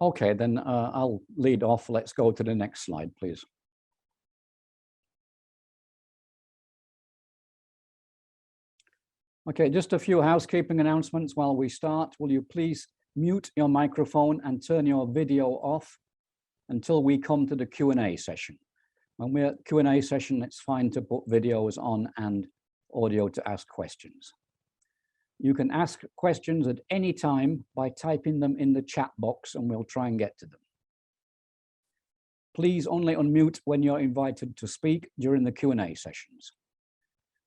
Okay, then I'll lead off. Let's go to the next slide, please. Okay, just a few housekeeping announcements while we start. Will you please mute your microphone and turn your video off until we come to the Q&A session. When we're at Q&A session, it's fine to put videos on and audio to ask questions. You can ask questions at any time by typing them in the chat box and we'll try and get to them. Please only unmute when you're invited to speak during the Q&A sessions.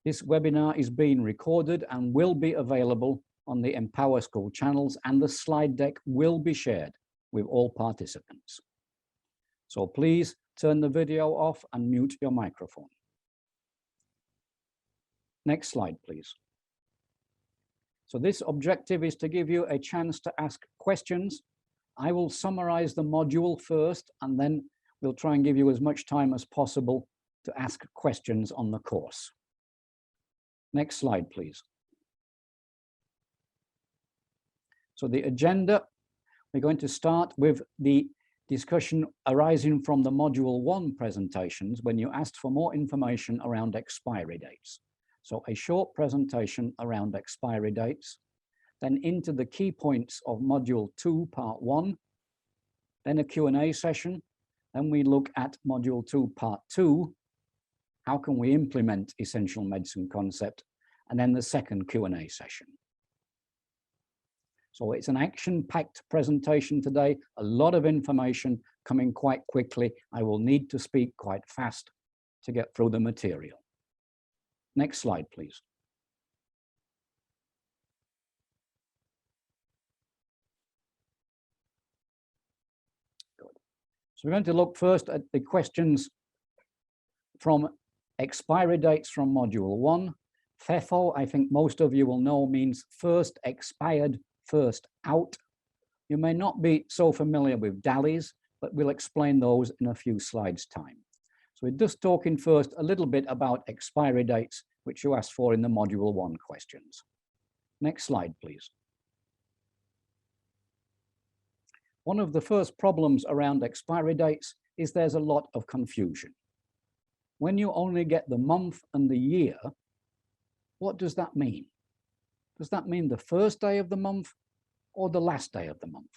This webinar is being recorded and will be available on the Empower School channels, and the slide deck will be shared with all participants. So please turn the video off and mute your microphone. Next slide, please. So this objective is to give you a chance to ask questions. I will summarize the module first, and then we'll try and give you as much time as possible to ask questions on the course. Next slide, please. So the agenda, we're going to start with the discussion arising from the Module 1 presentations when you asked for more information around expiry dates. So a short presentation around expiry dates, then into the key points of Module 2, Part 1, then a Q&A session, then we look at Module 2, Part 2, how can we implement essential medicine concept, and then the second Q&A session. So it's an action-packed presentation today, a lot of information coming quite quickly. I will need to speak quite fast to get through the material. Next slide, please. Good. So we're going to look first at the questions from expiry dates from Module 1. FEFO, I think most of you will know, means first expired, first out. You may not be so familiar with DALIs, but we'll explain those in a few slides' time. So we're just talking first a little bit about expiry dates, which you asked for in the Module 1 questions. Next slide, please. One of the first problems around expiry dates is there's a lot of confusion. When you only get the month and the year, what does that mean? Does that mean the first day of the month or the last day of the month?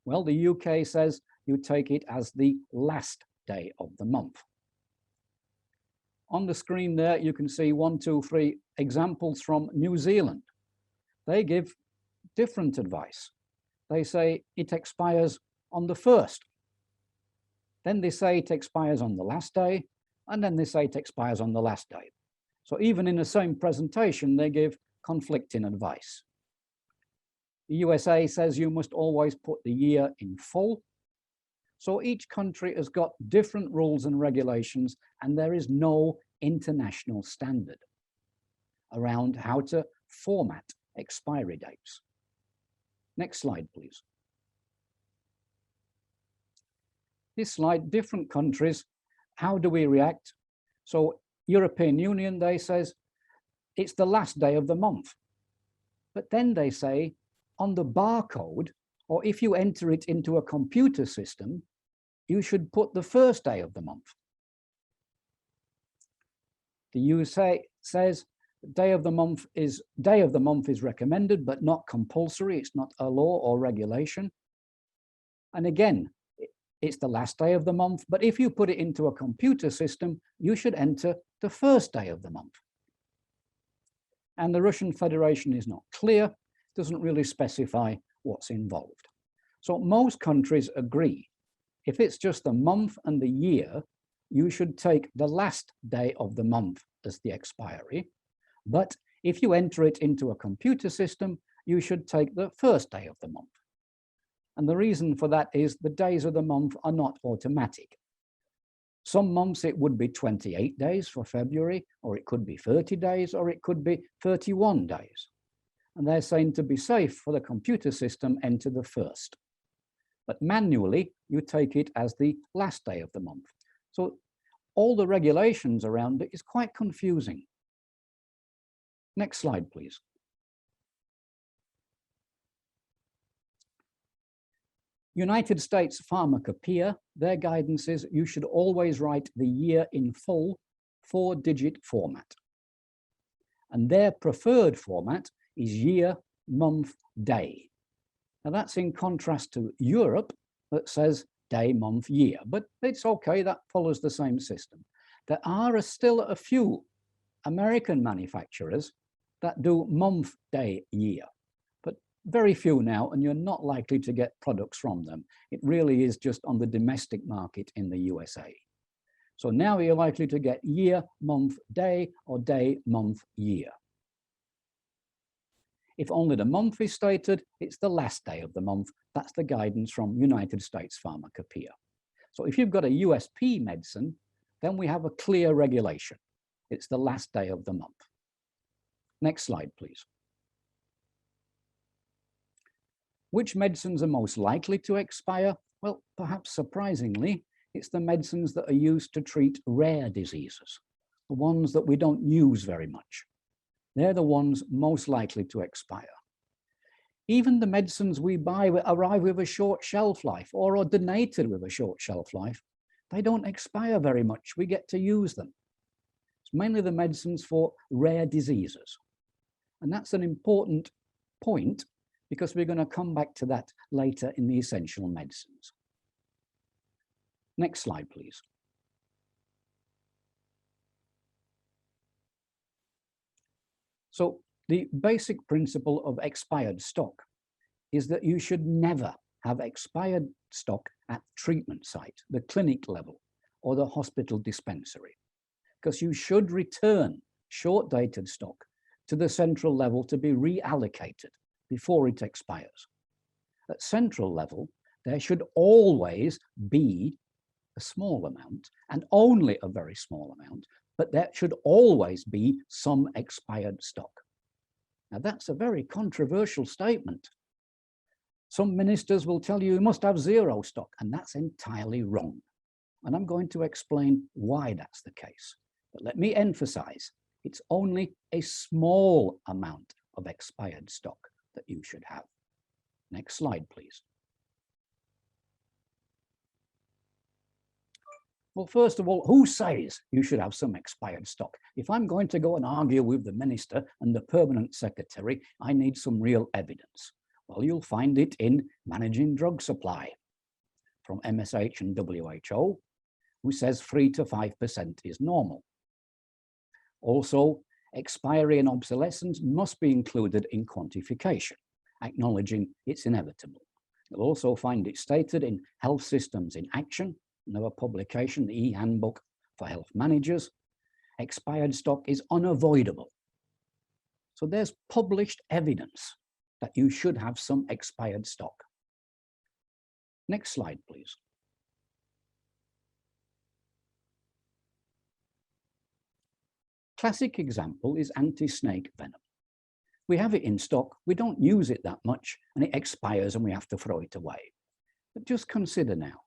Well, the UK says you take it as the last day of the month. On the screen there, you can see 1, 2, 3 examples from New Zealand. They give different advice. They say it expires on the 1st. Then they say it expires on the last day, and then they say it expires on the last day. So even in the same presentation, they give conflicting advice. The USA says you must always put the year in full. So each country has got different rules and regulations, and there is no international standard around how to format expiry dates. Next slide, please. This slide, different countries, how do we react? So European Union, they says, it's the last day of the month. But then they say on the barcode, or if you enter it into a computer system, you should put the first day of the month. The USA says day of the month is recommended, but not compulsory. It's not a law or regulation. And again, it's the last day of the month, but if you put it into a computer system, you should enter the first day of the month. And the Russian Federation is not clear, doesn't really specify what's involved. So most countries agree, if it's just the month and the year, you should take the last day of the month as the expiry. But if you enter it into a computer system, you should take the first day of the month. And the reason for that is the days of the month are not automatic. Some months it would be 28 days for February, or it could be 30 days, or it could be 31 days. And they're saying to be safe for the computer system, enter the first. But manually, you take it as the last day of the month. So all the regulations around it is quite confusing. Next slide, please. United States Pharmacopoeia, their guidance is you should always write the year in full 4-digit format. And their preferred format is year, month, day. Now that's in contrast to Europe that says day, month, year, but it's okay, that follows the same system. There are still a few American manufacturers that do month, day, year, but very few now, and you're not likely to get products from them. It really is just on the domestic market in the USA. So now you're likely to get year, month, day, or day, month, year. If only the month is stated, it's the last day of the month. That's the guidance from United States Pharmacopoeia. So if you've got a USP medicine, then we have a clear regulation. It's the last day of the month. Next slide, please. Which medicines are most likely to expire? Well, perhaps surprisingly, it's the medicines that are used to treat rare diseases, the ones that we don't use very much. They're the ones most likely to expire. Even the medicines we buy arrive with a short shelf life or are donated with a short shelf life. They don't expire very much. We get to use them. It's mainly the medicines for rare diseases. And that's an important point because we're going to come back to that later in the essential medicines. Next slide, please. So the basic principle of expired stock is that you should never have expired stock at treatment site, the clinic level, or the hospital dispensary, because you should return short-dated stock to the central level to be reallocated before it expires. At central level, there should always be a small amount, and only a very small amount, but there should always be some expired stock. Now that's a very controversial statement. Some ministers will tell you you must have zero stock, and that's entirely wrong. And I'm going to explain why that's the case. But let me emphasize, it's only a small amount of expired stock that you should have. Next slide, please. Well, first of all, who says you should have some expired stock? If I'm going to go and argue with the minister and the permanent secretary, I need some real evidence. Well, you'll find it in Managing Drug Supply from MSH and WHO, who says 3 to 5% is normal. Also, expiry and obsolescence must be included in quantification, acknowledging it's inevitable. You'll also find it stated in Health Systems in Action, another publication, the e-handbook for health managers. Expired stock is unavoidable. So there's published evidence that you should have some expired stock. Next slide, please. Classic example is anti-snake venom. We have it in stock, we don't use it that much, and it expires and we have to throw it away. But just consider now,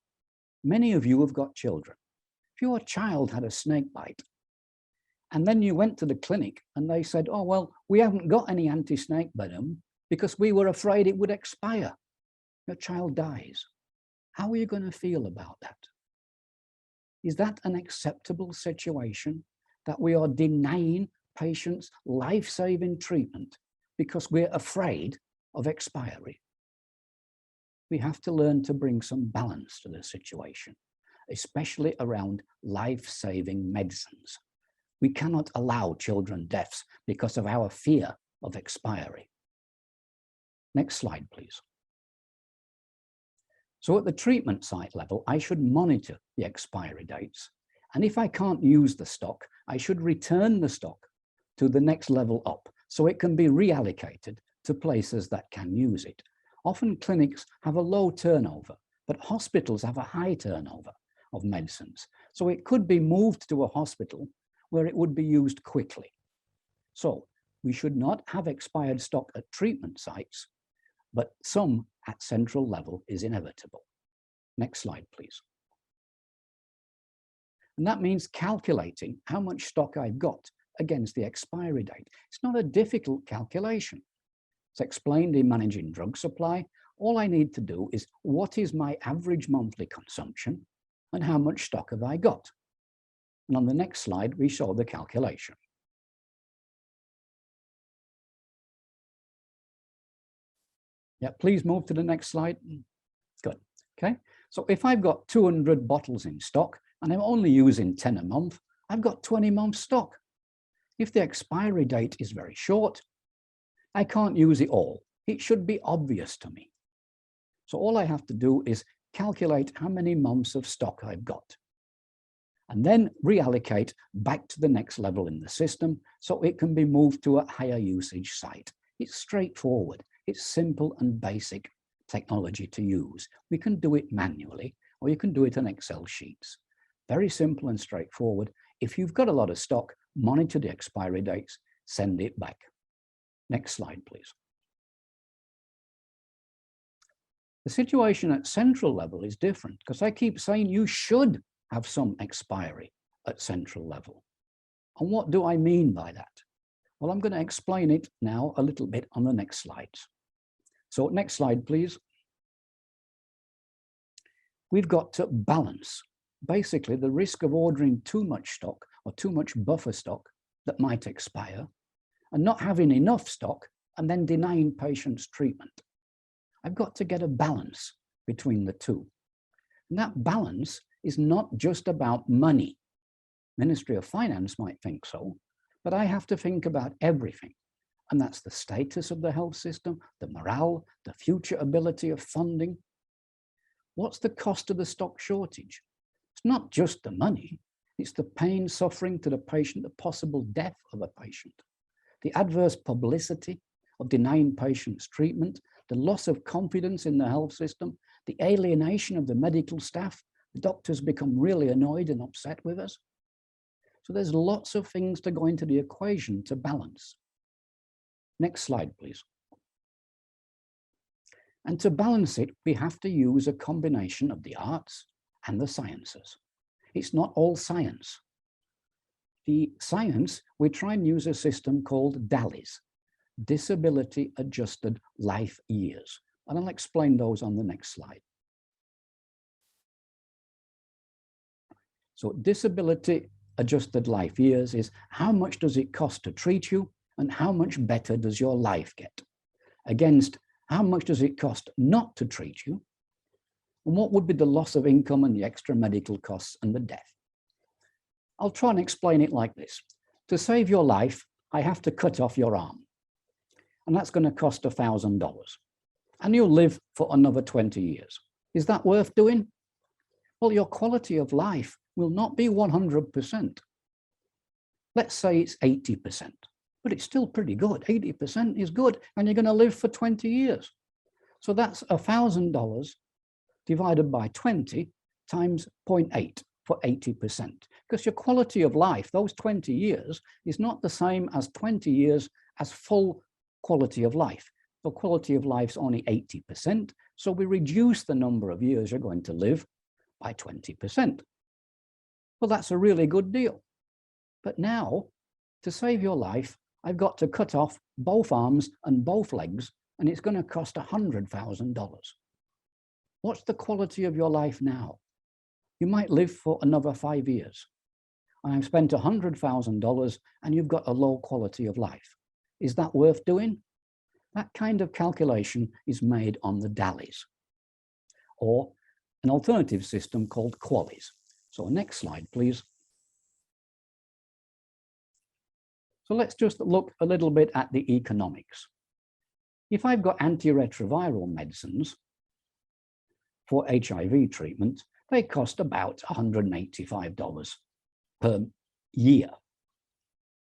many of you have got children. If your child had a snake bite, and then you went to the clinic and they said, oh, well, we haven't got any anti-snake venom because we were afraid it would expire. Your child dies. How are you going to feel about that? Is that an acceptable situation, that we are denying patients life-saving treatment because we're afraid of expiry? We have to learn to bring some balance to the situation, especially around life-saving medicines. We cannot allow children deaths because of our fear of expiry. Next slide, please. So at the treatment site level, I should monitor the expiry dates. And if I can't use the stock, I should return the stock to the next level up so it can be reallocated to places that can use it. Often clinics have a low turnover, but hospitals have a high turnover of medicines. So it could be moved to a hospital where it would be used quickly. So we should not have expired stock at treatment sites, but some at central level is inevitable. Next slide, please. And that means calculating how much stock I've got against the expiry date. It's not a difficult calculation. It's explained in Managing Drug Supply all I need to do is, what is my average monthly consumption and how much stock have I got? And on the next slide, we show the calculation. Yeah, please move to the next slide. Good. Okay. So if I've got 200 bottles in stock and I'm only using 10 a month, I've got 20 months stock. If the expiry date is very short, I can't use it all. It should be obvious to me. So all I have to do is calculate how many months of stock I've got, and then reallocate back to the next level in the system so it can be moved to a higher usage site. It's straightforward. It's simple and basic technology to use. We can do it manually, or you can do it on Excel sheets. Very simple and straightforward. If you've got a lot of stock, monitor the expiry dates, send it back. Next slide, please. The situation at central level is different because I keep saying you should have some expiry at central level. And what do I mean by that? Well, I'm going to explain it now a little bit on the next slides. So next slide, please. We've got to balance basically the risk of ordering too much stock or too much buffer stock that might expire and not having enough stock and then denying patients treatment. I've got to get a balance between the two. And that balance is not just about money. Ministry of Finance might think so, but I have to think about everything. And that's the status of the health system, the morale, the future ability of funding. What's the cost of the stock shortage? It's not just the money, it's the pain, suffering to the patient, the possible death of a patient, the adverse publicity of denying patients treatment, the loss of confidence in the health system, the alienation of the medical staff. The doctors become really annoyed and upset with us. So there's lots of things to go into the equation to balance. Next slide, please. And to balance it, we have to use a combination of the arts and the sciences. It's not all science. The science, we try and use a system called DALYs, Disability Adjusted Life Years. And I'll explain those on the next slide. So disability adjusted life years is how much does it cost to treat you and how much better does your life get, against how much does it cost not to treat you and what would be the loss of income and the extra medical costs and the death. I'll try and explain it like this. To save your life, I have to cut off your arm, and that's going to cost $1,000, and you'll live for another 20 years. Is that worth doing? Well, your quality of life will not be 100%. Let's say it's 80%, but it's still pretty good. 80% is good, and you're going to live for 20 years. So that's $1,000 divided by 20 times 0.8 for 80%, because your quality of life, those 20 years, is not the same as 20 years as full quality of life. The quality of life is only 80%, so we reduce the number of years you're going to live by 20%. Well, that's a really good deal. But now, to save your life, I've got to cut off both arms and both legs, and it's going to cost $100,000. What's the quality of your life now? You might live for another 5 years, and I've spent $100,000, and you've got a low quality of life. Is that worth doing? That kind of calculation is made on the DALYs, or an alternative system called QALYs. So next slide, please. So let's just look a little bit at the economics. If I've got antiretroviral medicines for HIV treatment, they cost about $185 per year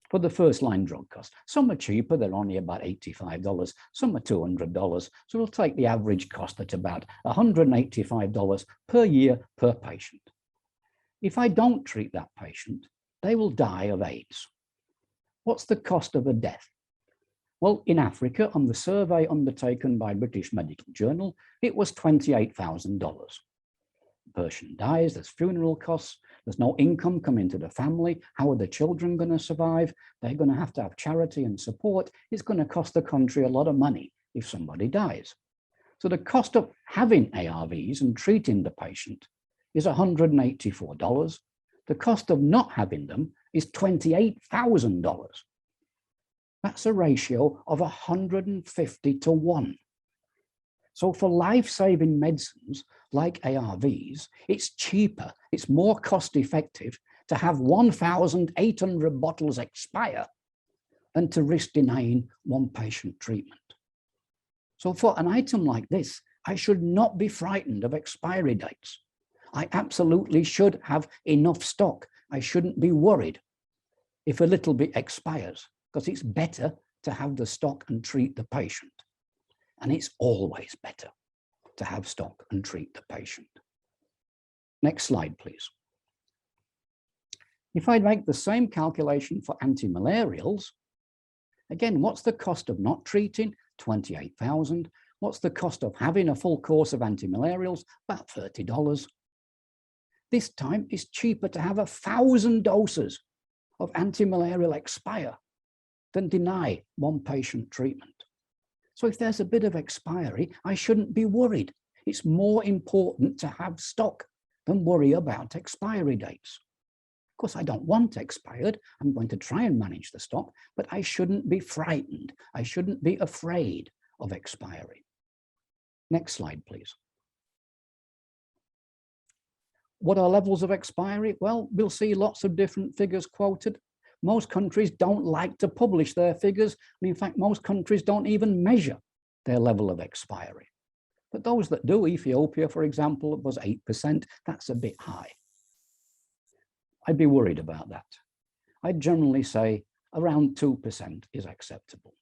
for the first line drug cost. Some are cheaper, they're only about $85. Some are $200. So we'll take the average cost at about $185 per year per patient. If I don't treat that patient, they will die of AIDS. What's the cost of a death? Well, in Africa, on the survey undertaken by British Medical Journal, it was $28,000. The person dies, there's funeral costs, there's no income coming to the family. How are the children going to survive? They're going to have charity and support. It's going to cost the country a lot of money if somebody dies. So the cost of having ARVs and treating the patient is $184. The cost of not having them is $28,000. That's a ratio of 150 to 1. So for life-saving medicines like ARVs, it's cheaper, it's more cost-effective to have 1,800 bottles expire than to risk denying one patient treatment. So for an item like this, I should not be frightened of expiry dates. I absolutely should have enough stock. I shouldn't be worried if a little bit expires, because it's better to have the stock and treat the patient. And it's always better to have stock and treat the patient. Next slide, please. If I make the same calculation for antimalarials, again, what's the cost of not treating? 28,000. What's the cost of having a full course of antimalarials? About $30. This time it's cheaper to have 1,000 doses of antimalarial expire than deny one patient treatment. So if there's a bit of expiry, I shouldn't be worried. It's more important to have stock than worry about expiry dates. Of course, I don't want expired. I'm going to try and manage the stock, but I shouldn't be frightened. I shouldn't be afraid of expiry. Next slide, please. What are levels of expiry? Well, we'll see lots of different figures quoted. Most countries don't like to publish their figures. And in fact, most countries don't even measure their level of expiry. But those that do, Ethiopia, for example, was 8%. That's a bit high. I'd be worried about that. I'd generally say around 2% is acceptable.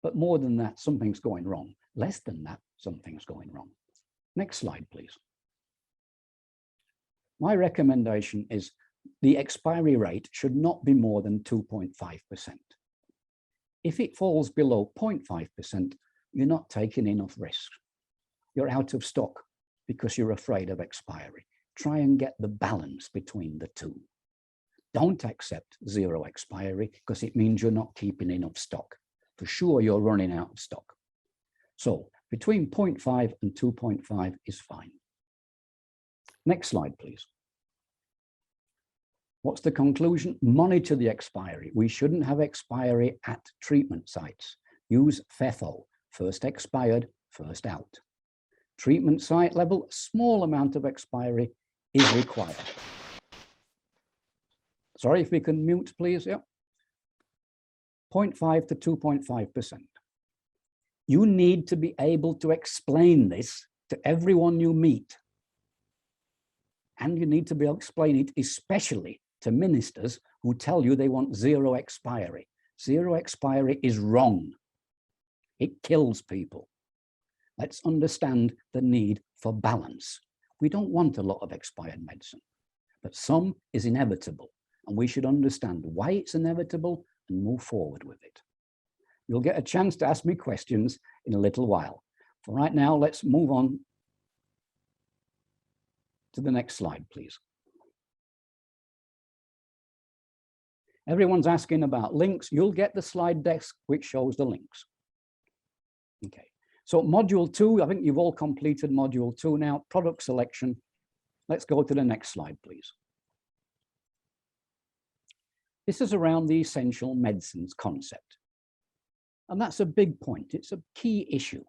But more than that, something's going wrong. Less than that, something's going wrong. Next slide, please. My recommendation is the expiry rate should not be more than 2.5%. If it falls below 0.5%, you're not taking enough risk. You're out of stock because you're afraid of expiry. Try and get the balance between the two. Don't accept zero expiry because it means you're not keeping enough stock. For sure, you're running out of stock. So between 0.5 and 2.5 is fine. Next slide, please. What's the conclusion? Monitor the expiry. We shouldn't have expiry at treatment sites. Use FEFO, first expired, first out. Treatment site level, a small amount of expiry is required. Sorry, if we can mute, please. Yeah. 0.5 to 2.5%. You need to be able to explain this to everyone you meet. And you need to be able to explain it, especially to ministers who tell you they want zero expiry. Zero expiry is wrong. It kills people. Let's understand the need for balance. We don't want a lot of expired medicine, but some is inevitable, and we should understand why it's inevitable and move forward with it. You'll get a chance to ask me questions in a little while. For right now, let's move on to the next slide, please. Everyone's asking about links. You'll get the slide deck which shows the links. Okay, so module 2, I think you've all completed module 2 now, product selection. Let's go to the next slide, please. This is around the essential medicines concept. And that's a big point. It's a key issue.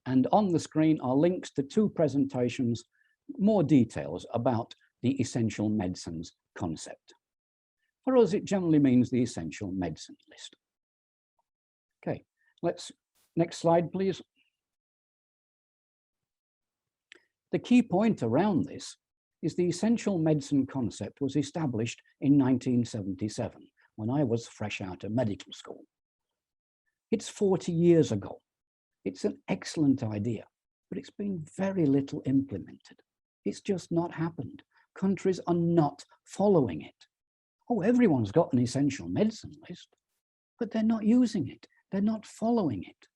And on the screen are links to 2 presentations, more details about the essential medicines concept. For us, it generally means the essential medicine list. Okay, next slide, please. The key point around this is the essential medicine concept was established in 1977 when I was fresh out of medical school. It's 40 years ago. It's an excellent idea, but it's been very little implemented. It's just not happened. Countries are not following it. Oh, everyone's got an essential medicine list, but they're not using it. They're not following it.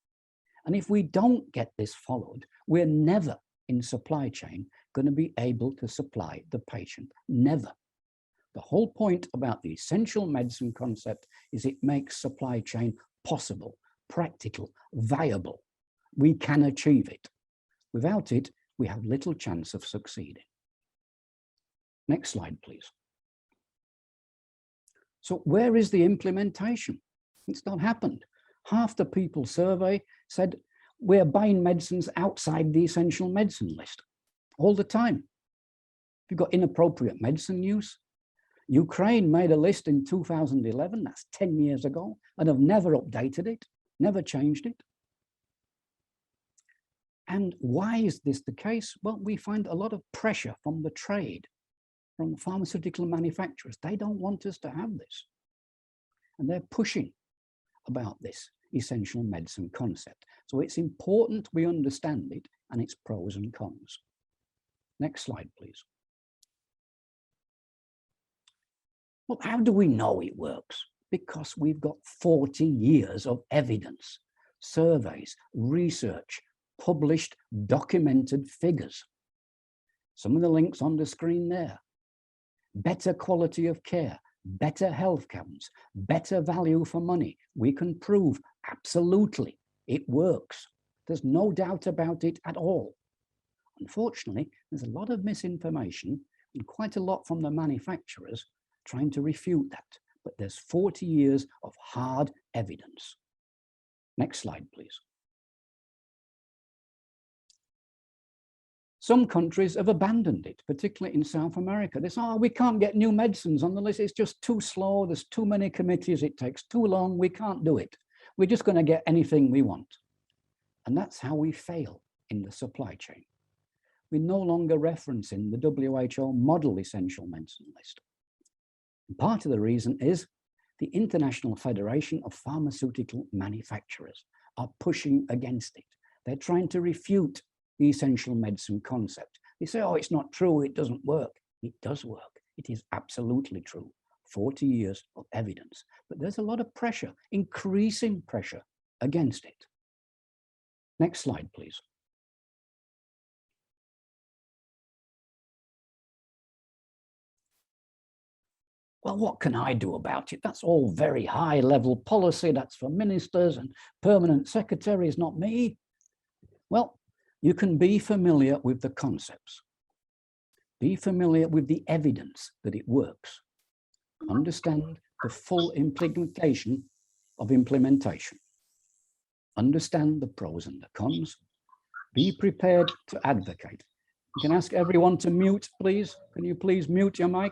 And if we don't get this followed, we're never in supply chain going to be able to supply the patient. Never. The whole point about the essential medicine concept is it makes supply chain possible, practical, viable. We can achieve it. Without it, we have little chance of succeeding. Next slide, please. So where is the implementation? It's not happened. Half the people surveyed said we're buying medicines outside the essential medicine list all the time. You've got inappropriate medicine use. Ukraine made a list in 2011, that's 10 years ago, and have never updated it, never changed it. And why is this the case? Well, we find a lot of pressure from the trade, from pharmaceutical manufacturers. They don't want us to have this. And they're pushing about this essential medicine concept. So it's important we understand it and its pros and cons. Next slide, please. Well, how do we know it works? Because we've got 40 years of evidence, surveys, research, published, documented figures. Some of the links on the screen there. Better quality of care, better health counts, better value for money. We can prove absolutely it works. There's no doubt about it at all. Unfortunately, there's a lot of misinformation and quite a lot from the manufacturers trying to refute that. But there's 40 years of hard evidence. Next slide, please. Some countries have abandoned it, particularly in South America. They say, oh, we can't get new medicines on the list. It's just too slow. There's too many committees. It takes too long. We can't do it. We're just going to get anything we want. And that's how we fail in the supply chain. We're no longer referencing the WHO model essential medicine list. And part of the reason is the International Federation of Pharmaceutical Manufacturers are pushing against it. They're trying to refute the essential medicine concept. They say, oh, it's not true, it doesn't work. It does work. It is absolutely true. 40 years of evidence. But there's a lot of pressure, increasing pressure against it. Next slide, please. Well, what can I do about it? That's all very high-level policy. That's for ministers and permanent secretaries, not me. Well, you can be familiar with the concepts. Be familiar with the evidence that it works. Understand the full implication of implementation. Understand the pros and the cons. Be prepared to advocate. You can ask everyone to mute, please. Can you please mute your mic?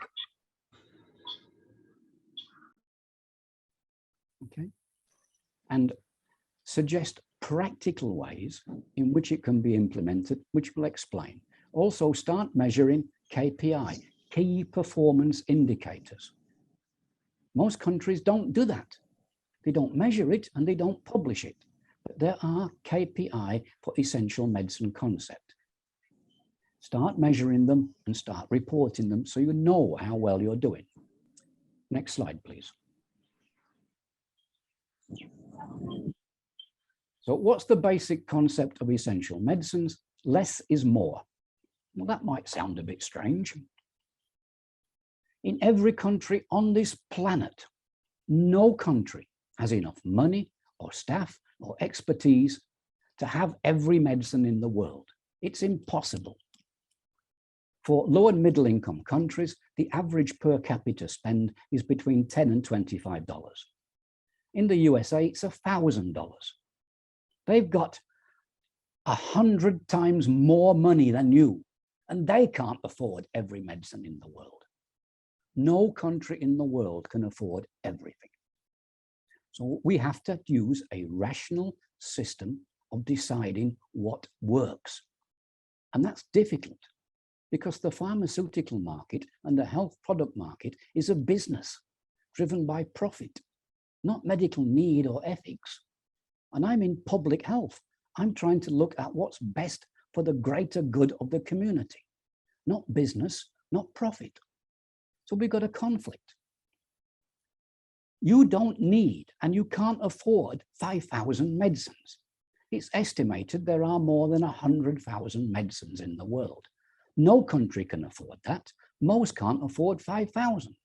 Okay. And suggest practical ways in which it can be implemented, which we'll explain. Also start measuring KPI, key performance indicators. Most countries don't do that. They don't measure it and they don't publish it. But there are KPI for essential medicine concept. Start measuring them and start reporting them so you know how well you're doing. Next slide, please. So what's the basic concept of essential medicines? Less is more. Well, that might sound a bit strange. In every country on this planet, no country has enough money or staff or expertise to have every medicine in the world. It's impossible. For low and middle income countries, the average per capita spend is between $10 and $25. In the USA, it's $1,000. They've got 100 times more money than you, and they can't afford every medicine in the world. No country in the world can afford everything. So we have to use a rational system of deciding what works. And that's difficult because the pharmaceutical market and the health product market is a business driven by profit, not medical need or ethics. And I'm in public health. I'm trying to look at what's best for the greater good of the community, not business, not profit. So we've got a conflict. You don't need and you can't afford 5,000 medicines. It's estimated there are more than 100,000 medicines in the world. No country can afford that. Most can't afford 5,000.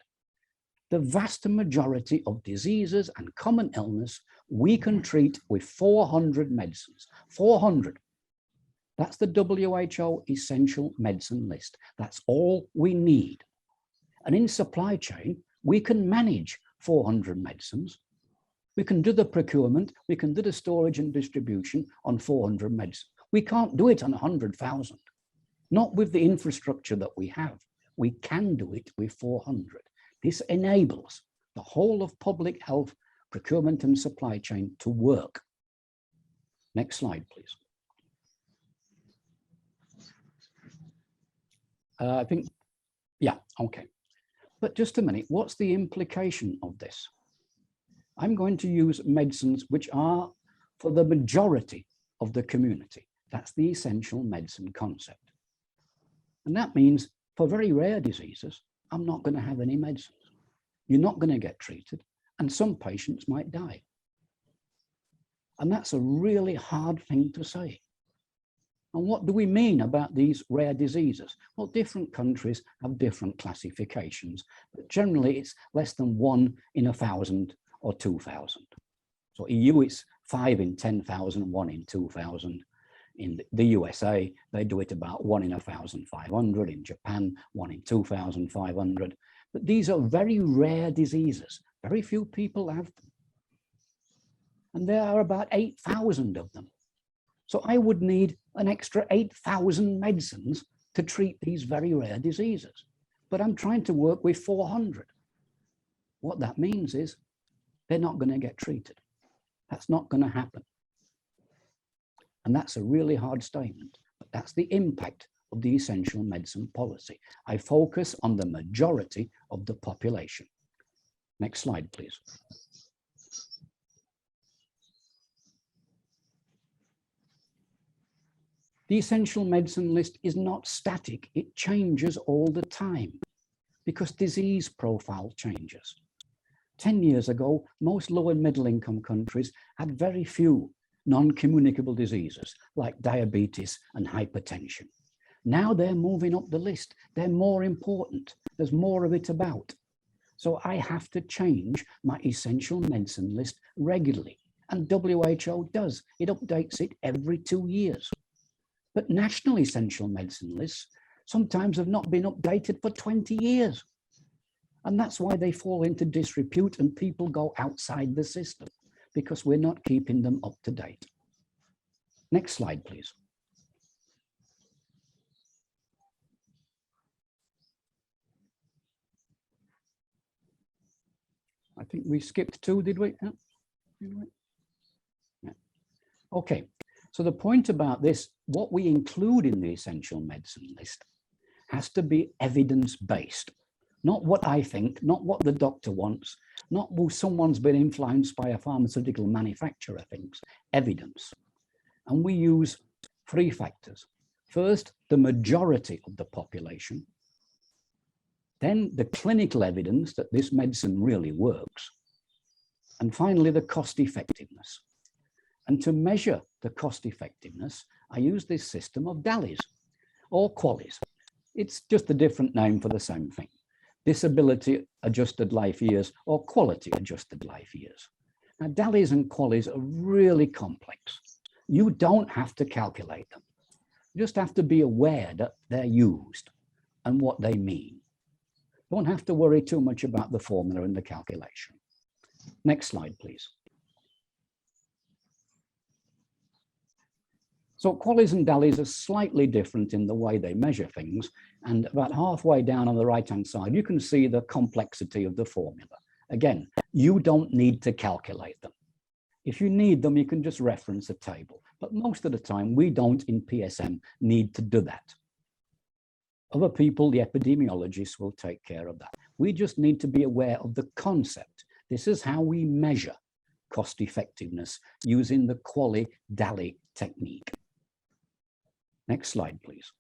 The vast majority of diseases and common illness we can treat with 400 medicines. 400. That's the WHO essential medicine list. That's all we need. And in supply chain, we can manage 400 medicines. We can do the procurement, we can do the storage and distribution on 400 medicines. We can't do it on 100,000. Not with the infrastructure that we have. We can do it with 400. This enables the whole of public health, procurement and supply chain to work. Next slide, please. I think, yeah, okay. But just a minute, what's the implication of this? I'm going to use medicines which are for the majority of the community. That's the essential medicine concept. And that means for very rare diseases, I'm not going to have any medicines. You're not going to get treated, and some patients might die. And that's a really hard thing to say. And what do we mean about these rare diseases? Well, different countries have different classifications, but generally it's less than 1 in 1,000 or 2,000. So EU, it's 5 in 10,000, 1 in 2,000. In the USA, they do it about 1 in 1,500. In Japan, 1 in 2,500. But these are very rare diseases. Very few people have them. And there are about 8,000 of them. So I would need an extra 8,000 medicines to treat these very rare diseases. But I'm trying to work with 400. What that means is they're not going to get treated. That's not going to happen. And that's a really hard statement, but that's the impact of the essential medicine policy. I focus on the majority of the population. Next slide, please. The essential medicine list is not static. It changes all the time because disease profile changes. 10 years ago, most low and middle income countries had very few non-communicable diseases like diabetes and hypertension. Now they're moving up the list. They're more important. There's more of it about. So I have to change my essential medicine list regularly. And WHO does. It updates it every 2 years. But national essential medicine lists sometimes have not been updated for 20 years. And that's why they fall into disrepute and people go outside the system, because we're not keeping them up to date. Next slide, please. I think we skipped 2, did we? Yeah. Okay. So the point about this, what we include in the essential medicine list has to be evidence-based. Not what I think, not what the doctor wants, not what someone's been influenced by a pharmaceutical manufacturer thinks, evidence. And we use 3 factors. First, the majority of the population. Then the clinical evidence that this medicine really works. And finally, the cost effectiveness. And to measure the cost effectiveness, I use this system of DALYs or QALYs. It's just a different name for the same thing. Disability adjusted life years or quality adjusted life years. Now, DALYs and QALYs are really complex. You don't have to calculate them. You just have to be aware that they're used and what they mean. Don't have to worry too much about the formula and the calculation. Next slide, please. So QALYs and DALYs are slightly different in the way they measure things. And about halfway down on the right-hand side, you can see the complexity of the formula. Again, you don't need to calculate them. If you need them, you can just reference a table. But most of the time, we don't in PSM need to do that. Other people, the epidemiologists, will take care of that. We just need to be aware of the concept. This is how we measure cost effectiveness using the QALY-DALY technique. Next slide, please.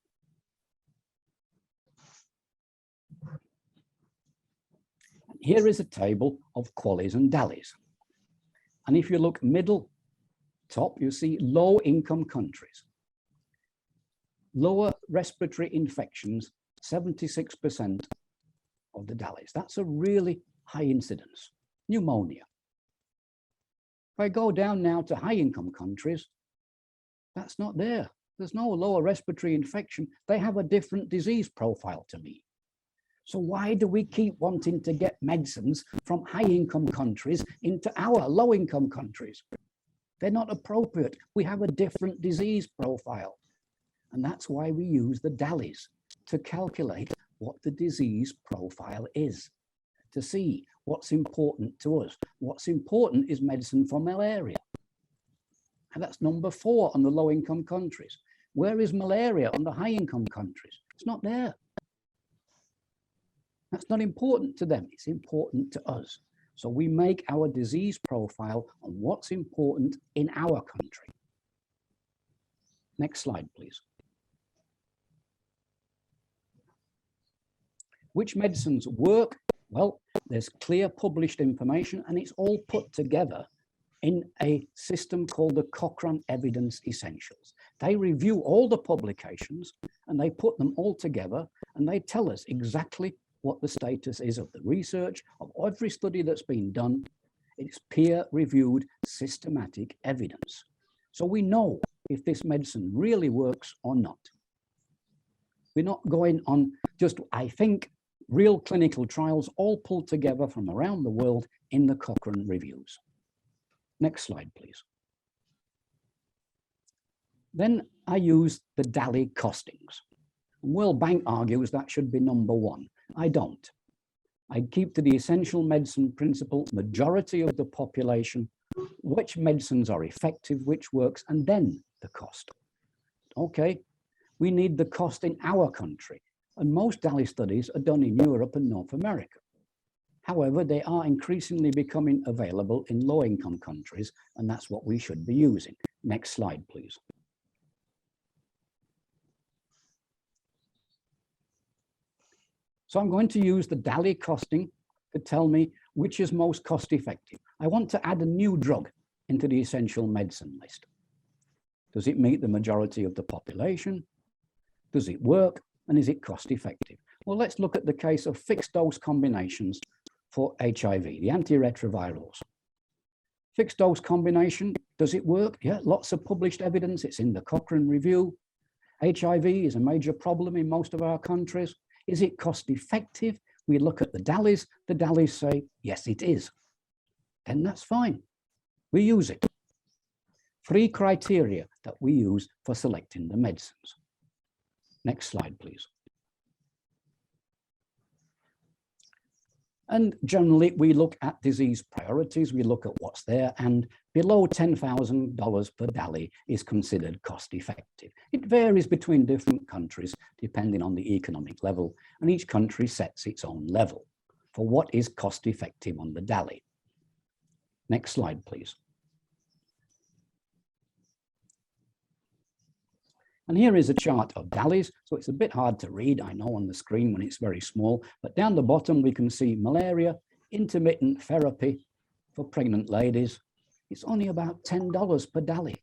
Here is a table of QALYs and DALYs. And if you look middle top, you see low income countries. Lower respiratory infections, 76% of the DALYs. That's a really high incidence. Pneumonia. If I go down now to high income countries, that's not there. There's no lower respiratory infection. They have a different disease profile to me. So why do we keep wanting to get medicines from high income countries into our low income countries? They're not appropriate. We have a different disease profile. And that's why we use the DALYs to calculate what the disease profile is, to see what's important to us. What's important is medicine for malaria. And that's number 4 on the low-income countries. Where is malaria on the high-income countries? It's not there. That's not important to them. It's important to us. So we make our disease profile on what's important in our country. Next slide, please. Which medicines work? Well, there's clear published information, and it's all put together in a system called the Cochrane Evidence Essentials. They review all the publications and they put them all together, and they tell us exactly what the status is of the research, of every study that's been done. It's peer-reviewed, systematic evidence. So we know if this medicine really works or not. We're not going on just, I think, real clinical trials all pulled together from around the world in the Cochrane reviews. Next slide, please. Then I use the DALY costings. World Bank argues that should be number 1. I don't. I keep to the essential medicine principle, majority of the population, which medicines are effective, which works, and then the cost. Okay, we need the cost in our country. And most DALY studies are done in Europe and North America. However, they are increasingly becoming available in low-income countries, and that's what we should be using. Next slide, please. So I'm going to use the DALY costing to tell me which is most cost-effective. I want to add a new drug into the essential medicine list. Does it meet the majority of the population? Does it work? And is it cost-effective? Well, let's look at the case of fixed-dose combinations for HIV, the antiretrovirals. Fixed-dose combination, does it work? Yeah, lots of published evidence. It's in the Cochrane review. HIV is a major problem in most of our countries. Is it cost-effective? We look at the DALYs. The DALYs say, yes, it is. Then that's fine. We use it. 3 criteria that we use for selecting the medicines. Next slide, please. And generally, we look at disease priorities. We look at what's there, and below $10,000 per DALY is considered cost-effective. It varies between different countries, depending on the economic level, and each country sets its own level for what is cost-effective on the DALY. Next slide, please. And here is a chart of DALYs. So it's a bit hard to read, I know, on the screen when it's very small, but down the bottom we can see malaria, intermittent therapy for pregnant ladies. It's only about $10 per DALY.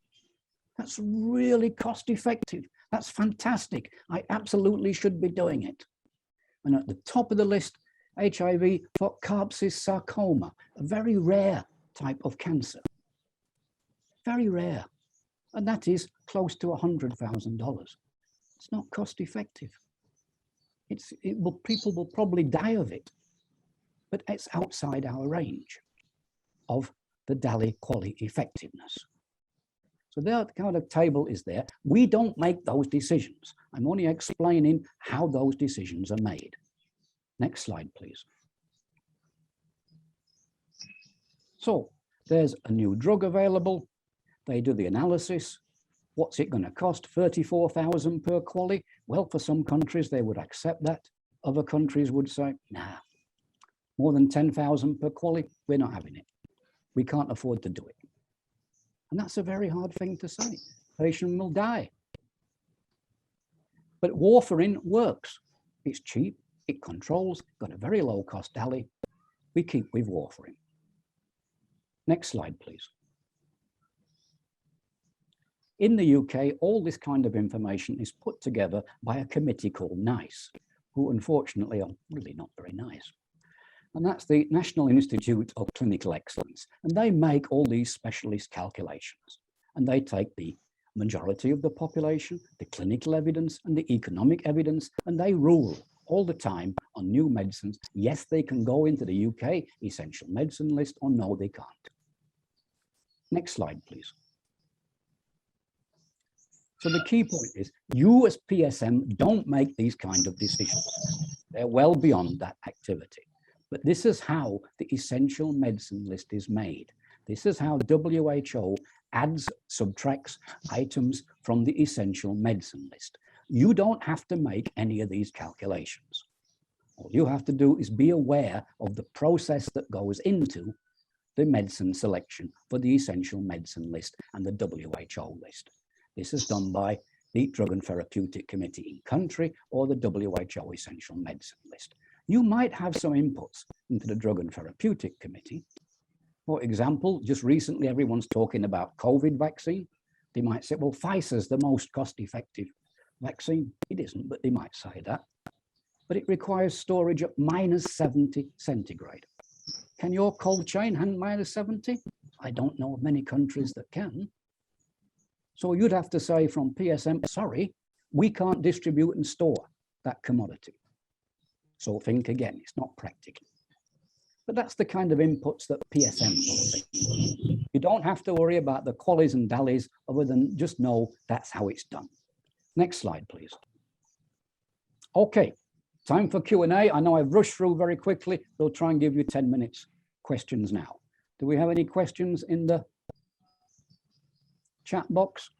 That's really cost effective. That's fantastic. I absolutely should be doing it. And at the top of the list, HIV for Kaposi sarcoma, a very rare type of cancer. Very rare. And that is close to $100,000. It's not cost effective. People will probably die of it, but it's outside our range of the DALY quality effectiveness. So that kind of table is there. We don't make those decisions. I'm only explaining how those decisions are made. Next slide, please. So there's a new drug available. They do the analysis. What's it going to cost? $34,000 per quality? Well, for some countries, they would accept that. Other countries would say, nah, more than $10,000 per quality, we're not having it. We can't afford to do it. And that's a very hard thing to say. The patient will die. But warfarin works. It's cheap, it controls, got a very low cost DALY. We keep with warfarin. Next slide, please. In the UK, all this kind of information is put together by a committee called NICE, who unfortunately are really not very nice. and that's the National Institute of Clinical Excellence. And they make all these specialist calculations, and they take the majority of the population, the clinical evidence and the economic evidence, and they rule all the time on new medicines. Yes, they can go into the UK essential medicine list, or no, they can't. Next slide, please. So the key point is, you as PSM don't make these kind of decisions. They're well beyond that activity. But this is how the essential medicine list is made. This is how WHO adds, subtracts items from the essential medicine list. You don't have to make any of these calculations. All you have to do is be aware of the process that goes into the medicine selection for the essential medicine list and the WHO list. This is done by the Drug and Therapeutic Committee in country or the WHO Essential Medicine List. You might have some inputs into the Drug and Therapeutic Committee. For example, just recently everyone's talking about COVID vaccine. They might say, well, Pfizer's the most cost-effective vaccine. It isn't, but they might say that. But it requires storage at -70 centigrade. Can your cold chain handle -70? I don't know of many countries that can. So you'd have to say from PSM, sorry, we can't distribute and store that commodity. So think again, it's not practical. But that's the kind of inputs that PSM will make. You don't have to worry about the qualies and dallies other than just know that's how it's done. Next slide, please. Okay, time for Q&A. I know I've rushed through very quickly. We'll try and give you 10 minutes questions now. Do we have any questions in the chat box?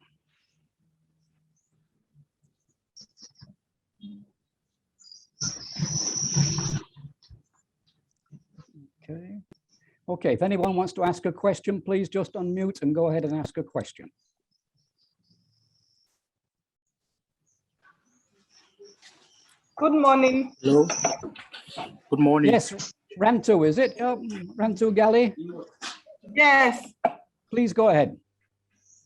Okay, if anyone wants to ask a question, please just unmute and go ahead and ask a question. Good morning. Hello. Good morning. Yes, Rantu, is it? Rantu Gali? Yes. Please go ahead.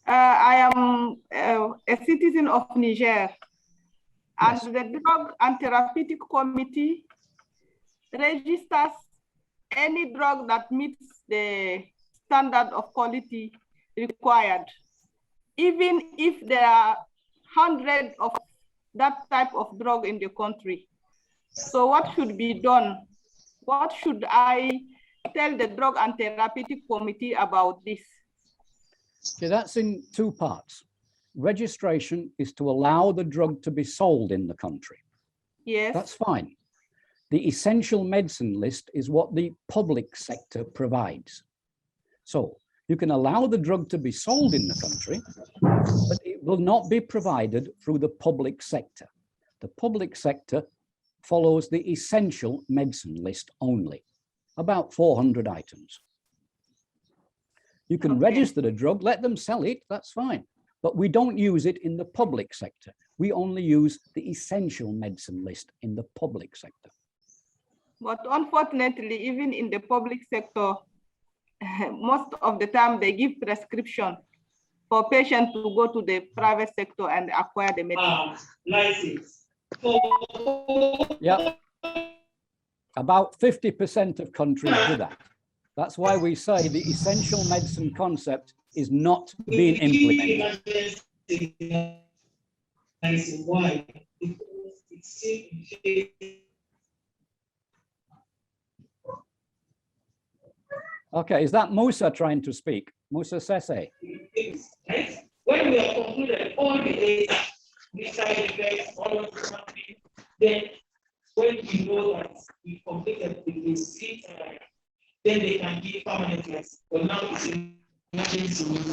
I am a citizen of Niger, and Yes. the Drug and Therapeutic Committee registers any drug that meets the standard of quality required, even if there are hundreds of that type of drug in the country. So what should be done? What should I tell the Drug and Therapeutic Committee about this? Okay, that's in two parts. Registration is to allow the drug to be sold in the country. Yes. That's fine. The essential medicine list is what the public sector provides. So you can allow the drug to be sold in the country, but it will not be provided through the public sector. The public sector follows the essential medicine list only, about 400 items. You can register the drug, let them sell it, that's fine. But we don't use it in the public sector. We only use the essential medicine list in the public sector. But unfortunately, even in the public sector, most of the time they give prescription for patients to go to the private sector and acquire the medicine. License. Yeah. About 50% of countries do that. That's why we say the essential medicine concept is not being implemented. Why? Okay, is that Musa trying to speak? Musa Sese. Right? When we have concluded all the data, we side effects, all of something, then when we know that we completed with the seat, then they can give permanent license. But now it's emergency use.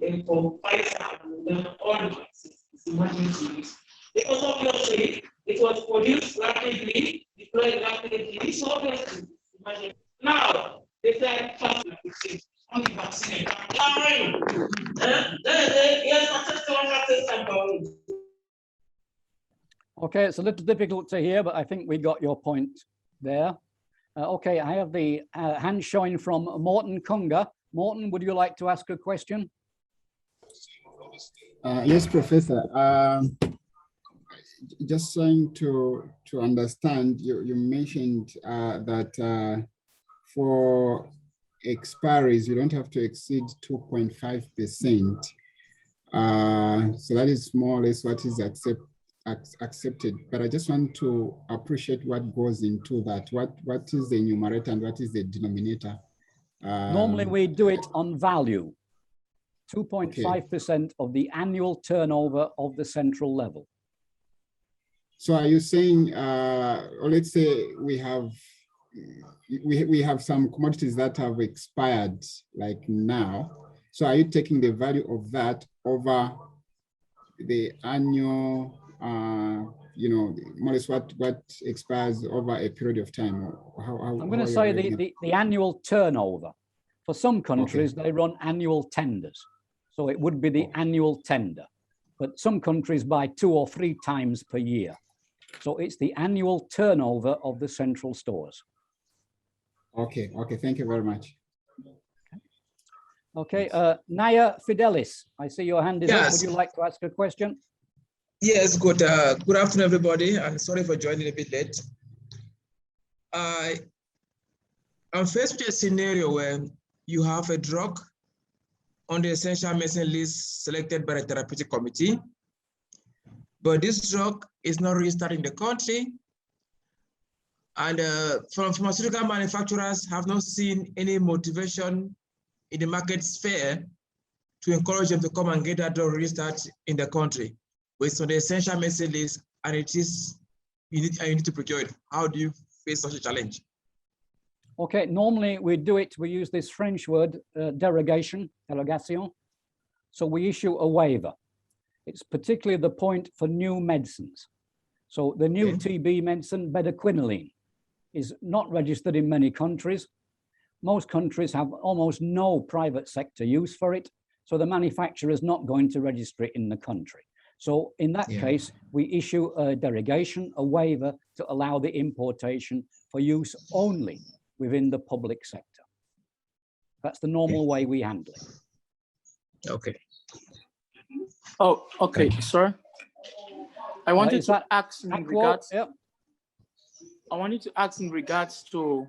Even for Pfizer and all the vaccines, it's emergency use. Because obviously it was produced rapidly, deployed rapidly, so obviously emergency. Now they said first vaccine, only vaccine. Okay, it's a little difficult to hear, but I think we got your point there. Okay, I have the hand showing from Morton Kunga. Morton, would you like to ask a question? Yes, Professor. just trying to understand, you mentioned that for expiries, you don't have to exceed 2.5%. So that is more or less what is accepted. But I just want to appreciate what goes into that. What is the numerator and what is the denominator? Normally we do it on value, 2.5% of the annual turnover of the central level. So are you saying, or let's say we have some commodities that have expired like now. So are you taking the value of that over the annual, more or less what expires over a period of time? I'm going to say the annual turnover. For some countries, they run annual tenders. So it would be the annual tender. But some countries buy 2 or 3 times per year. So it's the annual turnover of the central stores. Okay, thank you very much. Okay, Naya Fidelis, I see your hand is up. Would you like to ask a question? Yes, good afternoon, everybody. I'm sorry for joining a bit late. I'm faced with a scenario where you have a drug on the essential medicine list selected by the therapeutic committee, but this drug is not registered in the country, and pharmaceutical manufacturers have not seen any motivation in the market sphere to encourage them to come and get that drug registered in the country. But it's on the essential medicine list, and it is you need to procure it. How do you face such a challenge? Okay, normally we use this French word, derogation. So we issue a waiver. It's particularly the point for new medicines. So the new TB medicine, bedaquiline, is not registered in many countries. Most countries have almost no private sector use for it. So the manufacturer is not going to register it in the country. So in that case, we issue a derogation, a waiver to allow the importation for use only within the public sector. That's the normal way we handle it. Okay. Oh, okay, sir. I wanted to ask in regards. Yep. I wanted to ask in regards to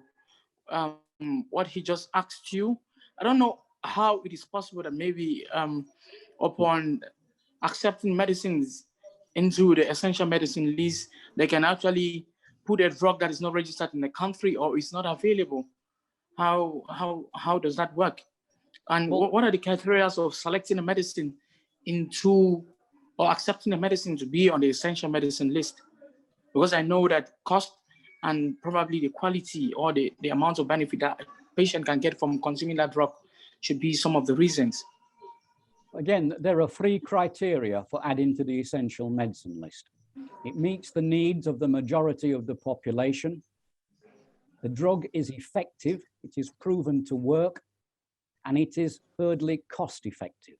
what he just asked you. I don't know how it is possible that maybe upon accepting medicines into the essential medicine list, they can actually put a drug that is not registered in the country or is not available. How does that work? And what are the criteria of selecting a medicine into or accepting a medicine to be on the essential medicine list? Because I know that cost and probably the quality or the amount of benefit that a patient can get from consuming that drug should be some of the reasons. Again, there are 3 criteria for adding to the essential medicine list. It meets the needs of the majority of the population. The drug is effective, it is proven to work, and it is thirdly cost effective.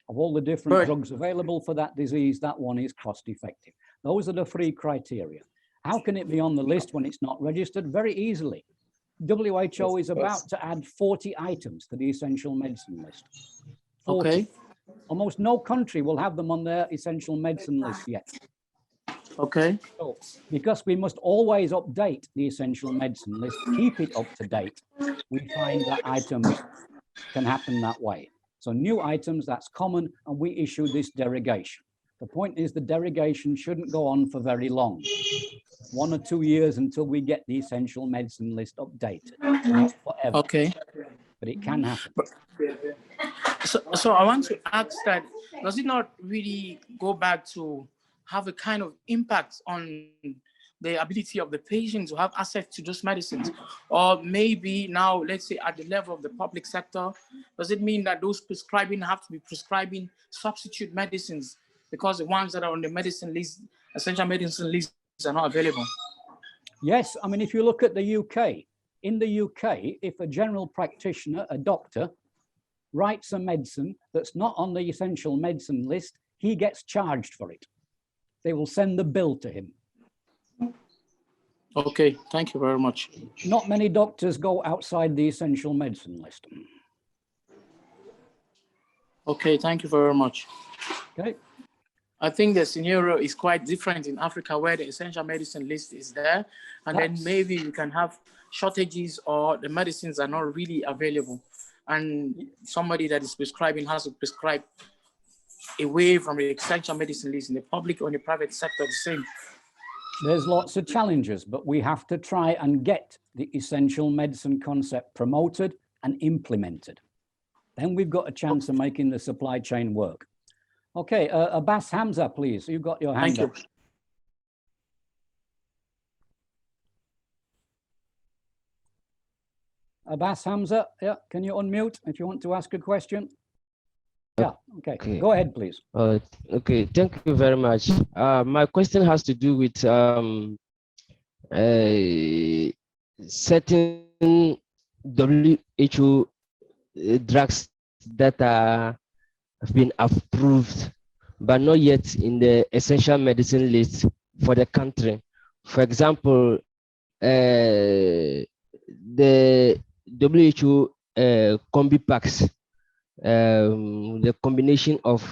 Of all the different drugs available for that disease, that one is cost effective. Those are the 3 criteria. How can it be on the list when it's not registered? Very easily. WHO is about to add 40 items to the essential medicine list. 40. Okay. Almost no country will have them on their essential medicine list yet. Okay. So, because we must always update the essential medicine list, keep it up to date, we find that items can happen that way. So new items, that's common, and we issue this derogation. The point is the derogation shouldn't go on for very long. 1 or 2 years until we get the essential medicine list updated. Not forever. Okay. But it can happen. So I want to ask that, does it not really go back to have a kind of impact on the ability of the patient to have access to those medicines? Or maybe now, let's say at the level of the public sector, does it mean that those prescribing have to be prescribing substitute medicines because the ones that are on the medicine list, essential medicine list, are not available? Yes, I mean, if you look at the UK, in the UK, if a general practitioner, a doctor, writes a medicine that's not on the essential medicine list, he gets charged for it. They will send the bill to him. Okay, thank you very much. Not many doctors go outside the essential medicine list. Okay, thank you very much. Okay. I think the scenario is quite different in Africa, where the essential medicine list is there, and then maybe we can have shortages or the medicines are not really available, and somebody that is prescribing has to prescribe away from the essential medicine list in the public or in the private sector the same. There's lots of challenges, but we have to try and get the essential medicine concept promoted and implemented. Then we've got a chance of making the supply chain work. Okay, Abbas Hamza, please. You've got your hand up. Abbas Hamza, yeah, can you unmute if you want to ask a question? Yeah, okay. Go ahead, please. Okay, thank you very much. My question has to do with certain WHO drugs that have been approved, but not yet in the essential medicine list for the country. For example, the WHO combi packs, the combination of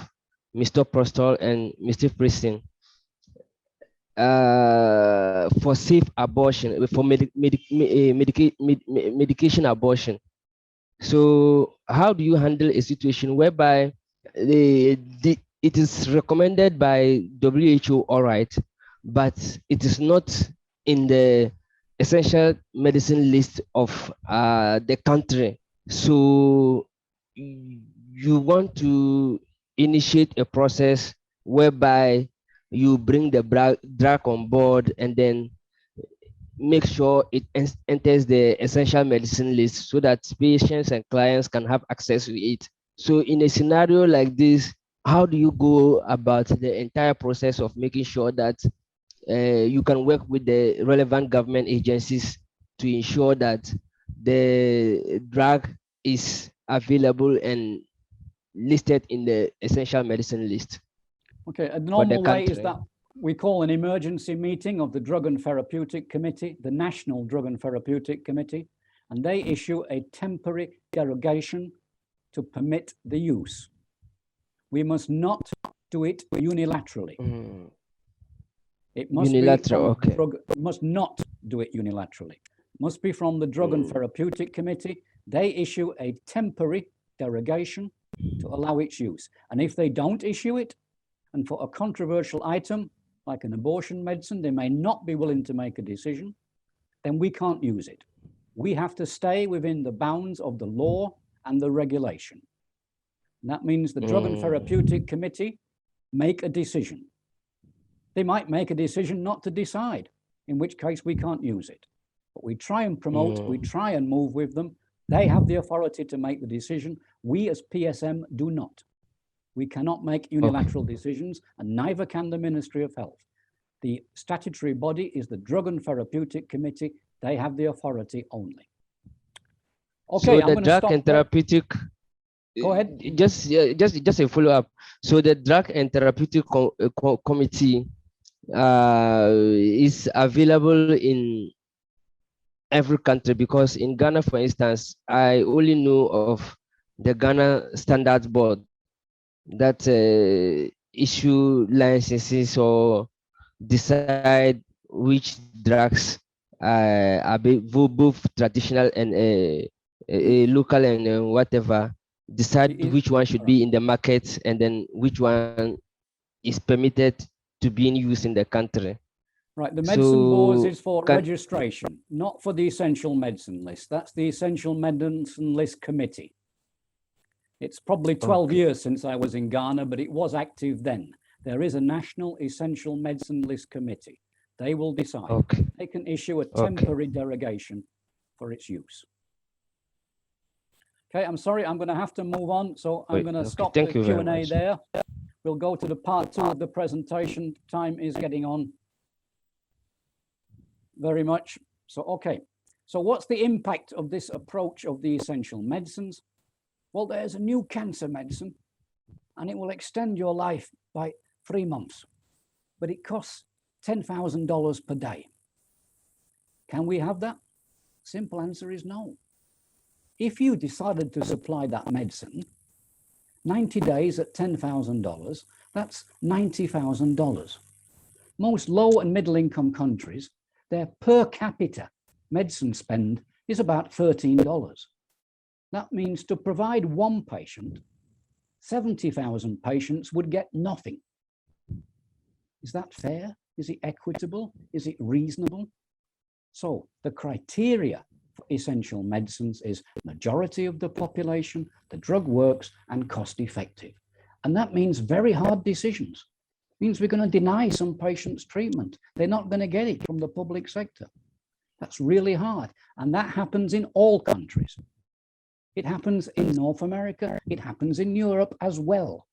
mistoprostol and mifepristone for safe abortion, for medication abortion. So how do you handle a situation whereby it is recommended by WHO, all right, but it is not in the essential medicine list of the country? So you want to initiate a process whereby you bring the drug on board and then make sure it enters the essential medicine list so that patients and clients can have access to it. So in a scenario like this, how do you go about the entire process of making sure that you can work with the relevant government agencies to ensure that the drug is available and listed in the essential medicine list? Okay, a normal way is that we call an emergency meeting of the Drug and Therapeutic Committee, the National Drug and Therapeutic Committee, and they issue a temporary derogation to permit the use. We must not do it unilaterally. It must unilateral, be must not do it unilaterally. Must be from the Drug and Therapeutic Committee. They issue a temporary derogation to allow its use. And if they don't issue it, and for a controversial item like an abortion medicine, they may not be willing to make a decision, then we can't use it. We have to stay within the bounds of the law and the regulation. And that means the Drug and Therapeutic Committee make a decision. They might make a decision not to decide, in which case we can't use it. But we try and promote, we try and move with them. They have the authority to make the decision. We as PSM do not. We cannot make unilateral decisions, and neither can the Ministry of Health. The statutory body is the Drug and Therapeutic Committee. They have the authority only. Okay, so the drug and therapeutic. Go ahead. Just a follow up. So the drug and therapeutic committee is available in every country, because in Ghana, for instance, I only know of the Ghana Standards Board that issue licenses or decide which drugs are both traditional and local and whatever, decide which one should be in the market and then which one is permitted to be in use in the country. Right, the medicine board is for registration, not for the essential medicine list. That's the essential medicine list committee. It's probably 12 years since I was in Ghana, but it was active then. There is a national essential medicine list committee. They will decide. They can issue a temporary derogation for its use. Okay, I'm sorry, I'm going to have to move on. So I'm going to stop the Q&A there. We'll go to the part 2 of the presentation. Time is getting on very much. So, okay. So what's the impact of this approach of the essential medicines? Well, there's a new cancer medicine and it will extend your life by 3 months, but it costs $10,000 per day. Can we have that? Simple answer is no. If you decided to supply that medicine, 90 days at $10,000 That's $90,000. Most low and middle income countries, their per capita medicine spend is about $13. That means to provide one patient, 70,000 patients would get nothing. Is that fair? Is it equitable? Is it reasonable? So the criteria for essential medicines is majority of the population, the drug works, and cost effective. And that means very hard decisions. It means we're going to deny some patients treatment. They're not going to get it from the public sector. That's really hard. And that happens in all countries. It happens in North America. It happens in Europe as well.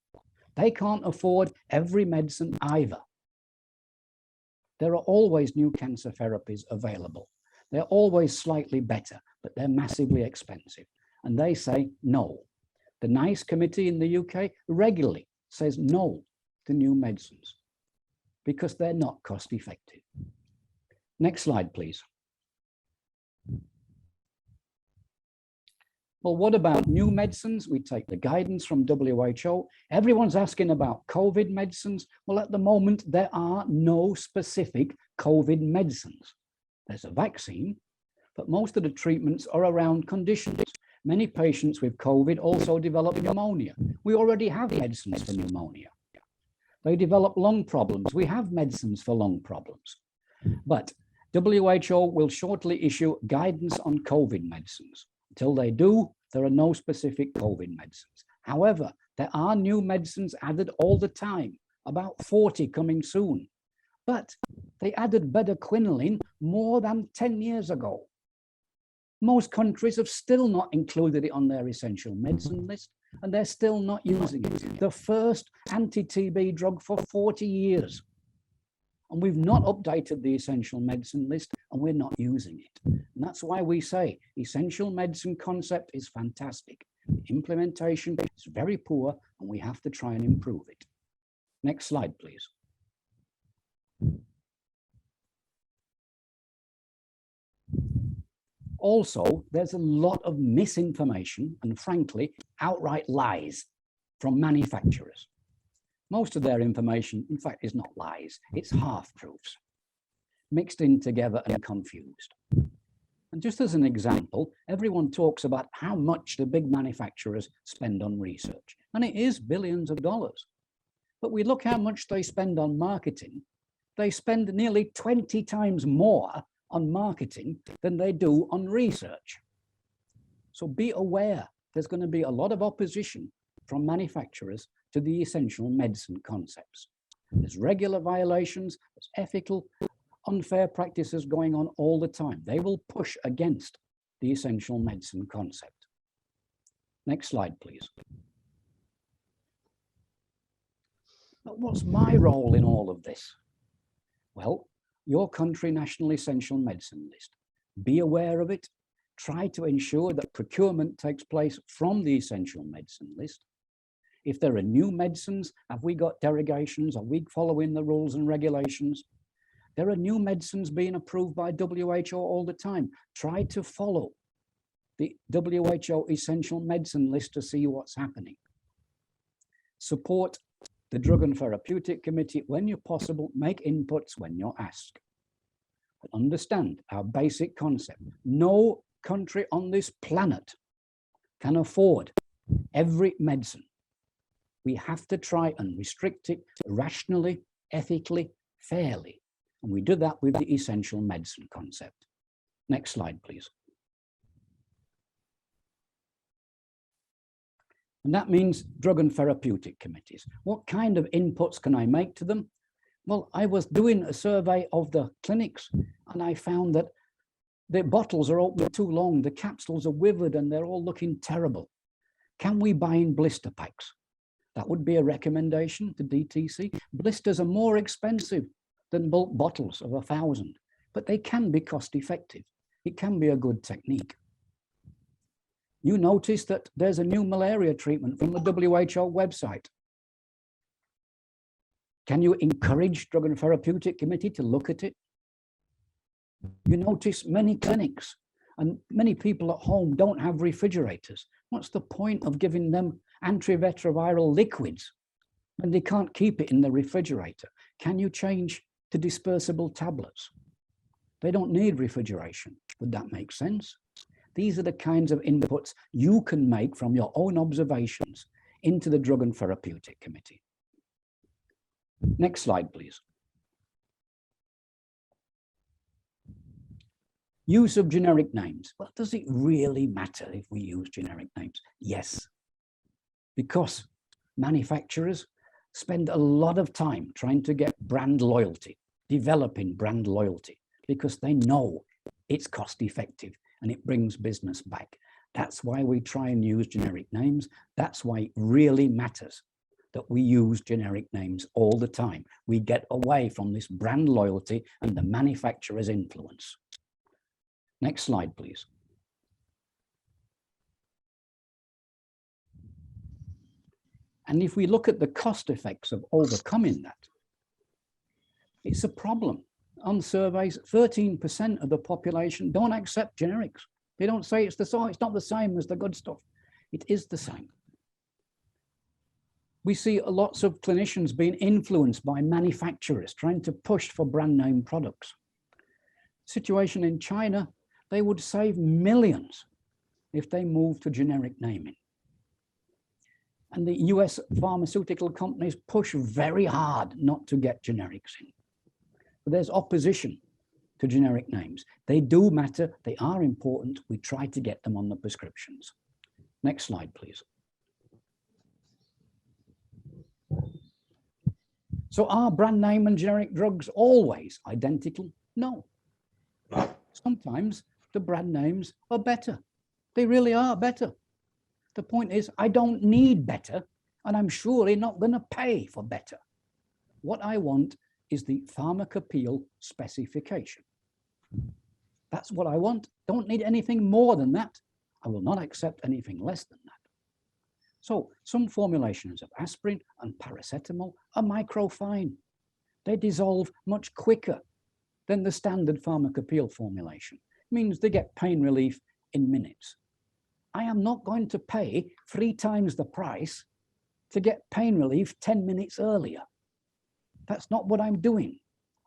They can't afford every medicine either. There are always new cancer therapies available. They're always slightly better, but they're massively expensive. And they say no. The NICE committee in the UK regularly says no to new medicines because they're not cost effective. Next slide, please. Well, what about new medicines? We take the guidance from WHO. Everyone's asking about COVID medicines. Well, at the moment, there are no specific COVID medicines. There's a vaccine, but most of the treatments are around conditions. Many patients with COVID also develop pneumonia. We already have medicines for pneumonia. They develop lung problems. We have medicines for lung problems. But WHO will shortly issue guidance on COVID medicines. Until they do, there are no specific COVID medicines. However, there are new medicines added all the time, about 40 coming soon. But they added bedaquiline more than 10 years ago. Most countries have still not included it on their essential medicine list, and they're still not using it. The first anti-TB drug for 40 years. And we've not updated the essential medicine list, and we're not using it. And that's why we say essential medicine concept is fantastic. The implementation is very poor, and we have to try and improve it. Next slide, please. Also, there's a lot of misinformation and, frankly, outright lies from manufacturers. Most of their information, in fact, is not lies, it's half-truths, mixed in together and confused. And just as an example, everyone talks about how much the big manufacturers spend on research, and it is billions of dollars. But we look how much they spend on marketing. They spend nearly 20 times more on marketing than they do on research. So be aware, there's going to be a lot of opposition from manufacturers to the essential medicine concepts. There's regular violations, there's ethical, unfair practices going on all the time. They will push against the essential medicine concept. Next slide, please. But what's my role in all of this? Well, your country national essential medicine list. Be aware of it. Try to ensure that procurement takes place from the essential medicine list. If there are new medicines, have we got derogations? Are we following the rules and regulations? There are new medicines being approved by WHO all the time. Try to follow the WHO essential medicine list to see what's happening. Support the Drug and Therapeutic Committee when you're possible. Make inputs when you're asked. But understand our basic concept. No country on this planet can afford every medicine. We have to try and restrict it rationally, ethically, fairly. And we do that with the essential medicine concept. Next slide, please. And that means drug and therapeutic committees. What kind of inputs can I make to them? Well, I was doing a survey of the clinics and I found that the bottles are open too long, the capsules are withered and they're all looking terrible. Can we buy in blister packs? That would be a recommendation to DTC. Blisters are more expensive than bulk bottles of 1,000, but they can be cost effective. It can be a good technique. You notice that there's a new malaria treatment from the WHO website. Can you encourage Drug and Therapeutic Committee to look at it? You notice many clinics and many people at home don't have refrigerators. What's the point of giving them antiretroviral liquids And they can't keep it in the refrigerator. Can you change to dispersible tablets? They don't need refrigeration. Would that make sense? These are the kinds of inputs you can make from your own observations into the Drug and Therapeutic Committee. Next slide, please. Use of generic names. Well, does it really matter if we use generic names? Yes, because manufacturers spend a lot of time trying to get brand loyalty, developing brand loyalty, because they know it's cost effective and it brings business back. That's why we try and use generic names. That's why it really matters that we use generic names all the time. We get away from this brand loyalty and the manufacturer's influence. Next slide, please. And if we look at the cost effects of overcoming that, it's a problem. On surveys, 13% of the population don't accept generics. They don't say it's not the same as the good stuff. It is the same. We see lots of clinicians being influenced by manufacturers trying to push for brand name products. Situation in China, they would save millions if they moved to generic naming. And the US pharmaceutical companies push very hard not to get generics in. But there's opposition to generic names. They do matter, they are important. We try to get them on the prescriptions. Next slide, please. So are brand name and generic drugs always identical? No. Sometimes the brand names are better. They really are better. The point is, I don't need better, and I'm surely not going to pay for better. What I want is the pharmacopoeia specification. That's what I want. Don't need anything more than that. I will not accept anything less than that. So some formulations of aspirin and paracetamol are microfine. They dissolve much quicker than the standard pharmacopoeia formulation. It means they get pain relief in minutes. I am not going to pay 3 times the price to get pain relief 10 minutes earlier. That's not what I'm doing.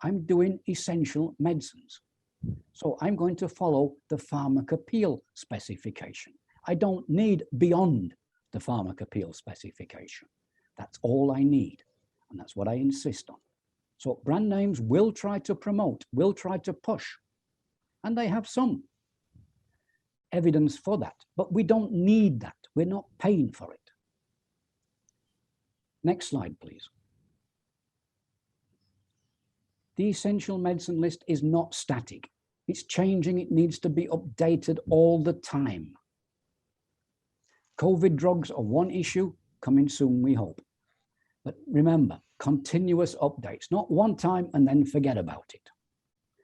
I'm doing essential medicines. So I'm going to follow the pharmacopoeia specification. I don't need beyond the pharmacopoeia specification. That's all I need, and that's what I insist on. So brand names will try to promote, will try to push, and they have some evidence for that, but we don't need that. We're not paying for it. Next slide, please. The essential medicine list is not static. It's changing. It needs to be updated all the time. COVID drugs are one issue, coming soon, we hope. But remember, continuous updates, not one time and then forget about it.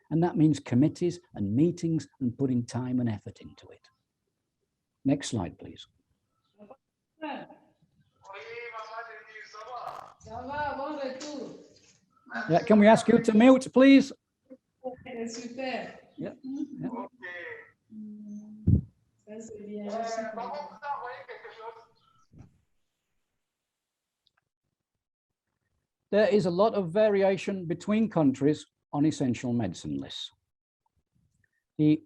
And that means committees and meetings and putting time and effort into it. Next slide, please. Yeah, can we ask you to mute, please? Yeah. There is a lot of variation between countries on essential medicine lists. The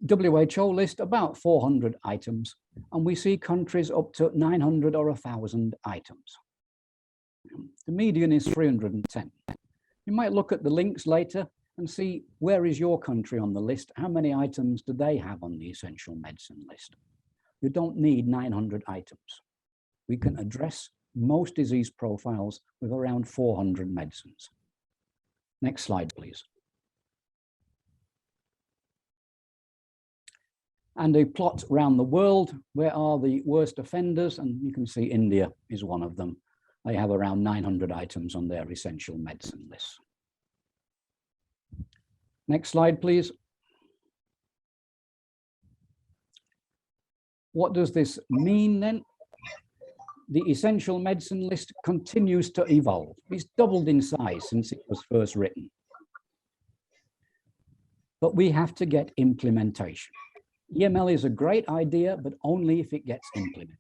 WHO list about 400 items, and we see countries up to 900 or 1,000 items. The median is 310. You might look at the links later and see where is your country on the list, how many items do they have on the essential medicine list. You don't need 900 items. We can address most disease profiles with around 400 medicines. Next slide, please. And a plot around the world, where are the worst offenders? And you can see India is one of them. They have around 900 items on their essential medicine list. Next slide, please. What does this mean then? The essential medicine list continues to evolve. It's doubled in size since it was first written. But we have to get implementation. EML is a great idea, but only if it gets implemented.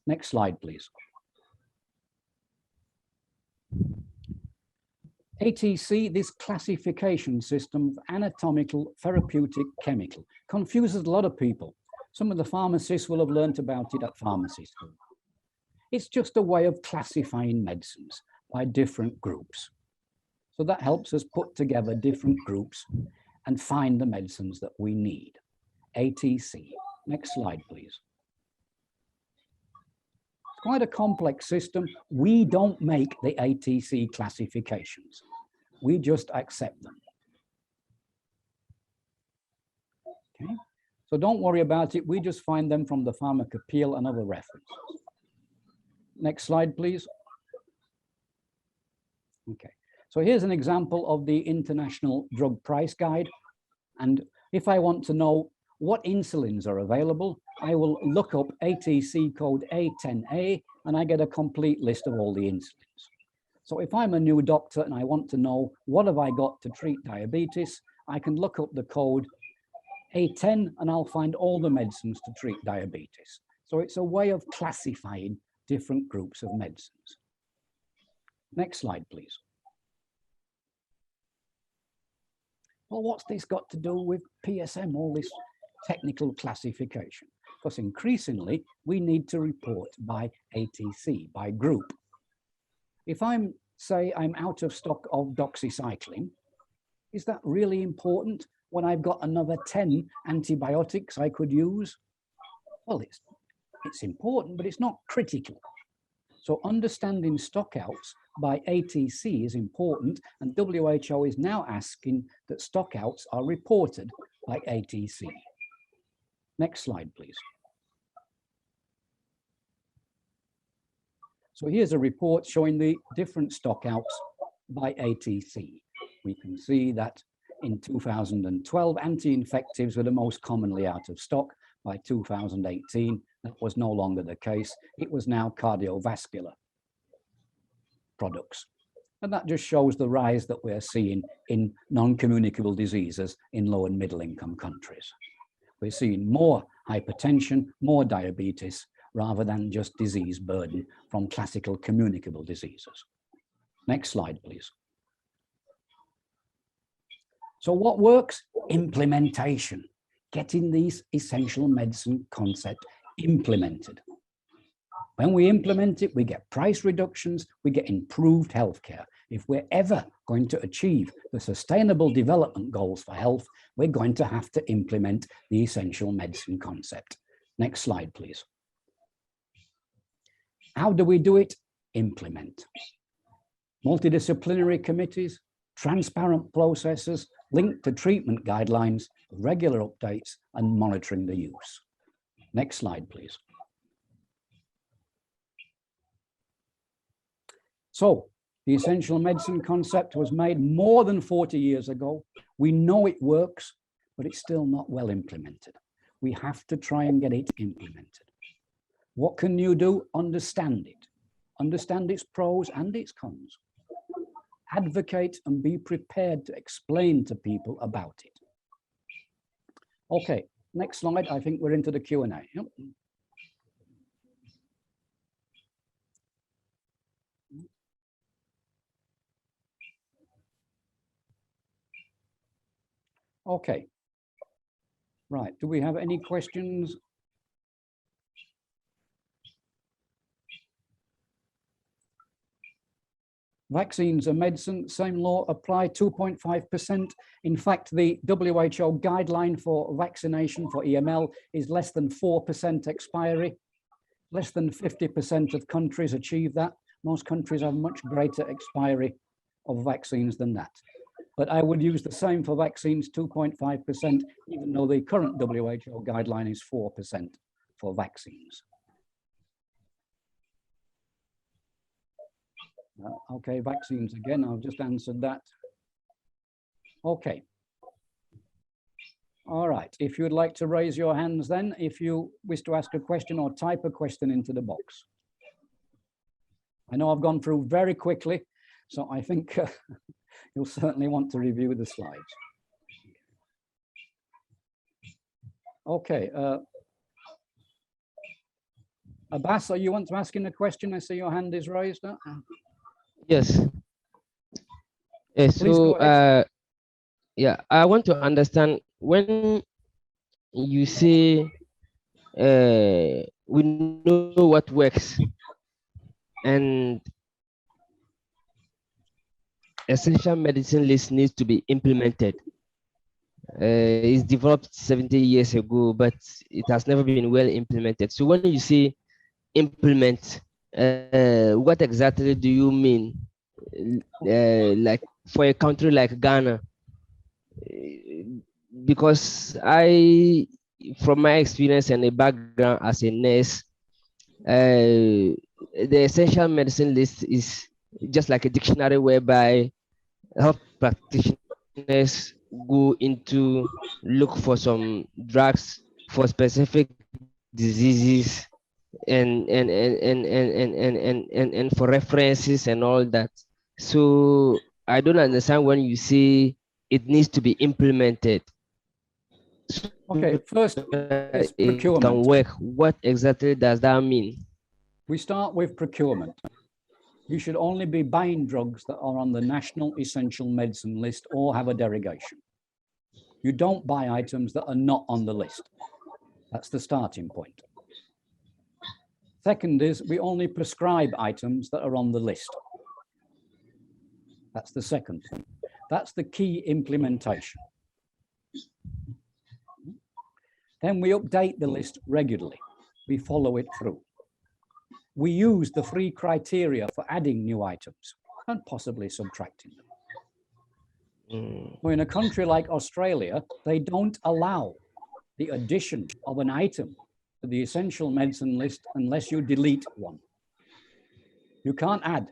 Next slide, please. ATC, this classification system of anatomical therapeutic chemical, confuses a lot of people. Some of the pharmacists will have learnt about it at pharmacy school. It's just a way of classifying medicines by different groups. So that helps us put together different groups and find the medicines that we need. ATC. Next slide, please. It's quite a complex system. We don't make the ATC classifications. We just accept them. Okay. So don't worry about it. We just find them from the Pharmacopoeia and other references. Next slide, please. Okay. So here's an example of the International Drug Price Guide. And if I want to know what insulins are available, I will look up ATC code A10A and I get a complete list of all the insulins. So if I'm a new doctor and I want to know what have I got to treat diabetes, I can look up the code A10 and I'll find all the medicines to treat diabetes. So it's a way of classifying different groups of medicines. Next slide, please. Well, what's this got to do with PSM, all this technical classification? Because increasingly, we need to report by ATC, by group. If say I'm out of stock of doxycycline, is that really important when I've got another 10 antibiotics I could use? Well, it's important, but it's not critical. So understanding stockouts by ATC is important, and WHO is now asking that stockouts are reported by ATC. Next slide, please. So here's a report showing the different stockouts by ATC. We can see that in 2012, anti-infectives were the most commonly out of stock. By 2018, that was no longer the case. It was now cardiovascular products. And that just shows the rise that we're seeing in non-communicable diseases in low and middle income countries. We're seeing more hypertension, more diabetes, rather than just disease burden from classical communicable diseases. Next slide, please. So what works? Implementation. Getting these essential medicine concept implemented. When we implement it, we get price reductions, we get improved healthcare. If we're ever going to achieve the sustainable development goals for health, we're going to have to implement the essential medicine concept. Next slide, please. How do we do it? Implement. Multidisciplinary committees, transparent processes, linked to treatment guidelines, regular updates, and monitoring the use. Next slide, please. So, the essential medicine concept was made more than 40 years ago. We know it works, but it's still not well implemented. We have to try and get it implemented. What can you do? Understand it. Understand its pros and its cons. Advocate and be prepared to explain to people about it. Okay, next slide. I think we're into the Q&A. Yep. Okay. Right, do we have any questions? Vaccines are medicine, same law apply, 2.5%. In fact, the WHO guideline for vaccination for EML is less than 4% expiry. Less than 50% of countries achieve that. Most countries have much greater expiry of vaccines than that. But I would use the same for vaccines, 2.5%, even though the current WHO guideline is 4% for vaccines. Okay, vaccines again, I've just answered that. Okay. All right, if you'd like to raise your hands then, if you wish to ask a question or type a question into the box. I know I've gone through very quickly, so I think you'll certainly want to review the slides. Okay. Abbas, you want to ask in a question? I see your hand is raised. Yes. Yes. Please So, go ahead. yeah, I want to understand when you say we know what works and essential medicine list needs to be implemented. It's developed 70 years ago, but it has never been well implemented. So when you say implement, what exactly do you mean? Like for a country like Ghana, because from my experience and a background as a nurse, the essential medicine list is just like a dictionary whereby health practitioners go into look for some drugs for specific diseases and for references and all that. So I don't understand when you say it needs to be implemented. Okay, first is It can procurement. work. What exactly does that mean? We start with procurement. You should only be buying drugs that are on the National Essential Medicine list or have a derogation. You don't buy items that are not on the list. That's the starting point. Second is we only prescribe items that are on the list. That's the second thing. That's the key implementation. Then we update the list regularly. We follow it through. We use the 3 criteria for adding new items and possibly subtracting them. In a country like Australia, they don't allow the addition of an item to the essential medicine list unless you delete one. You can't add,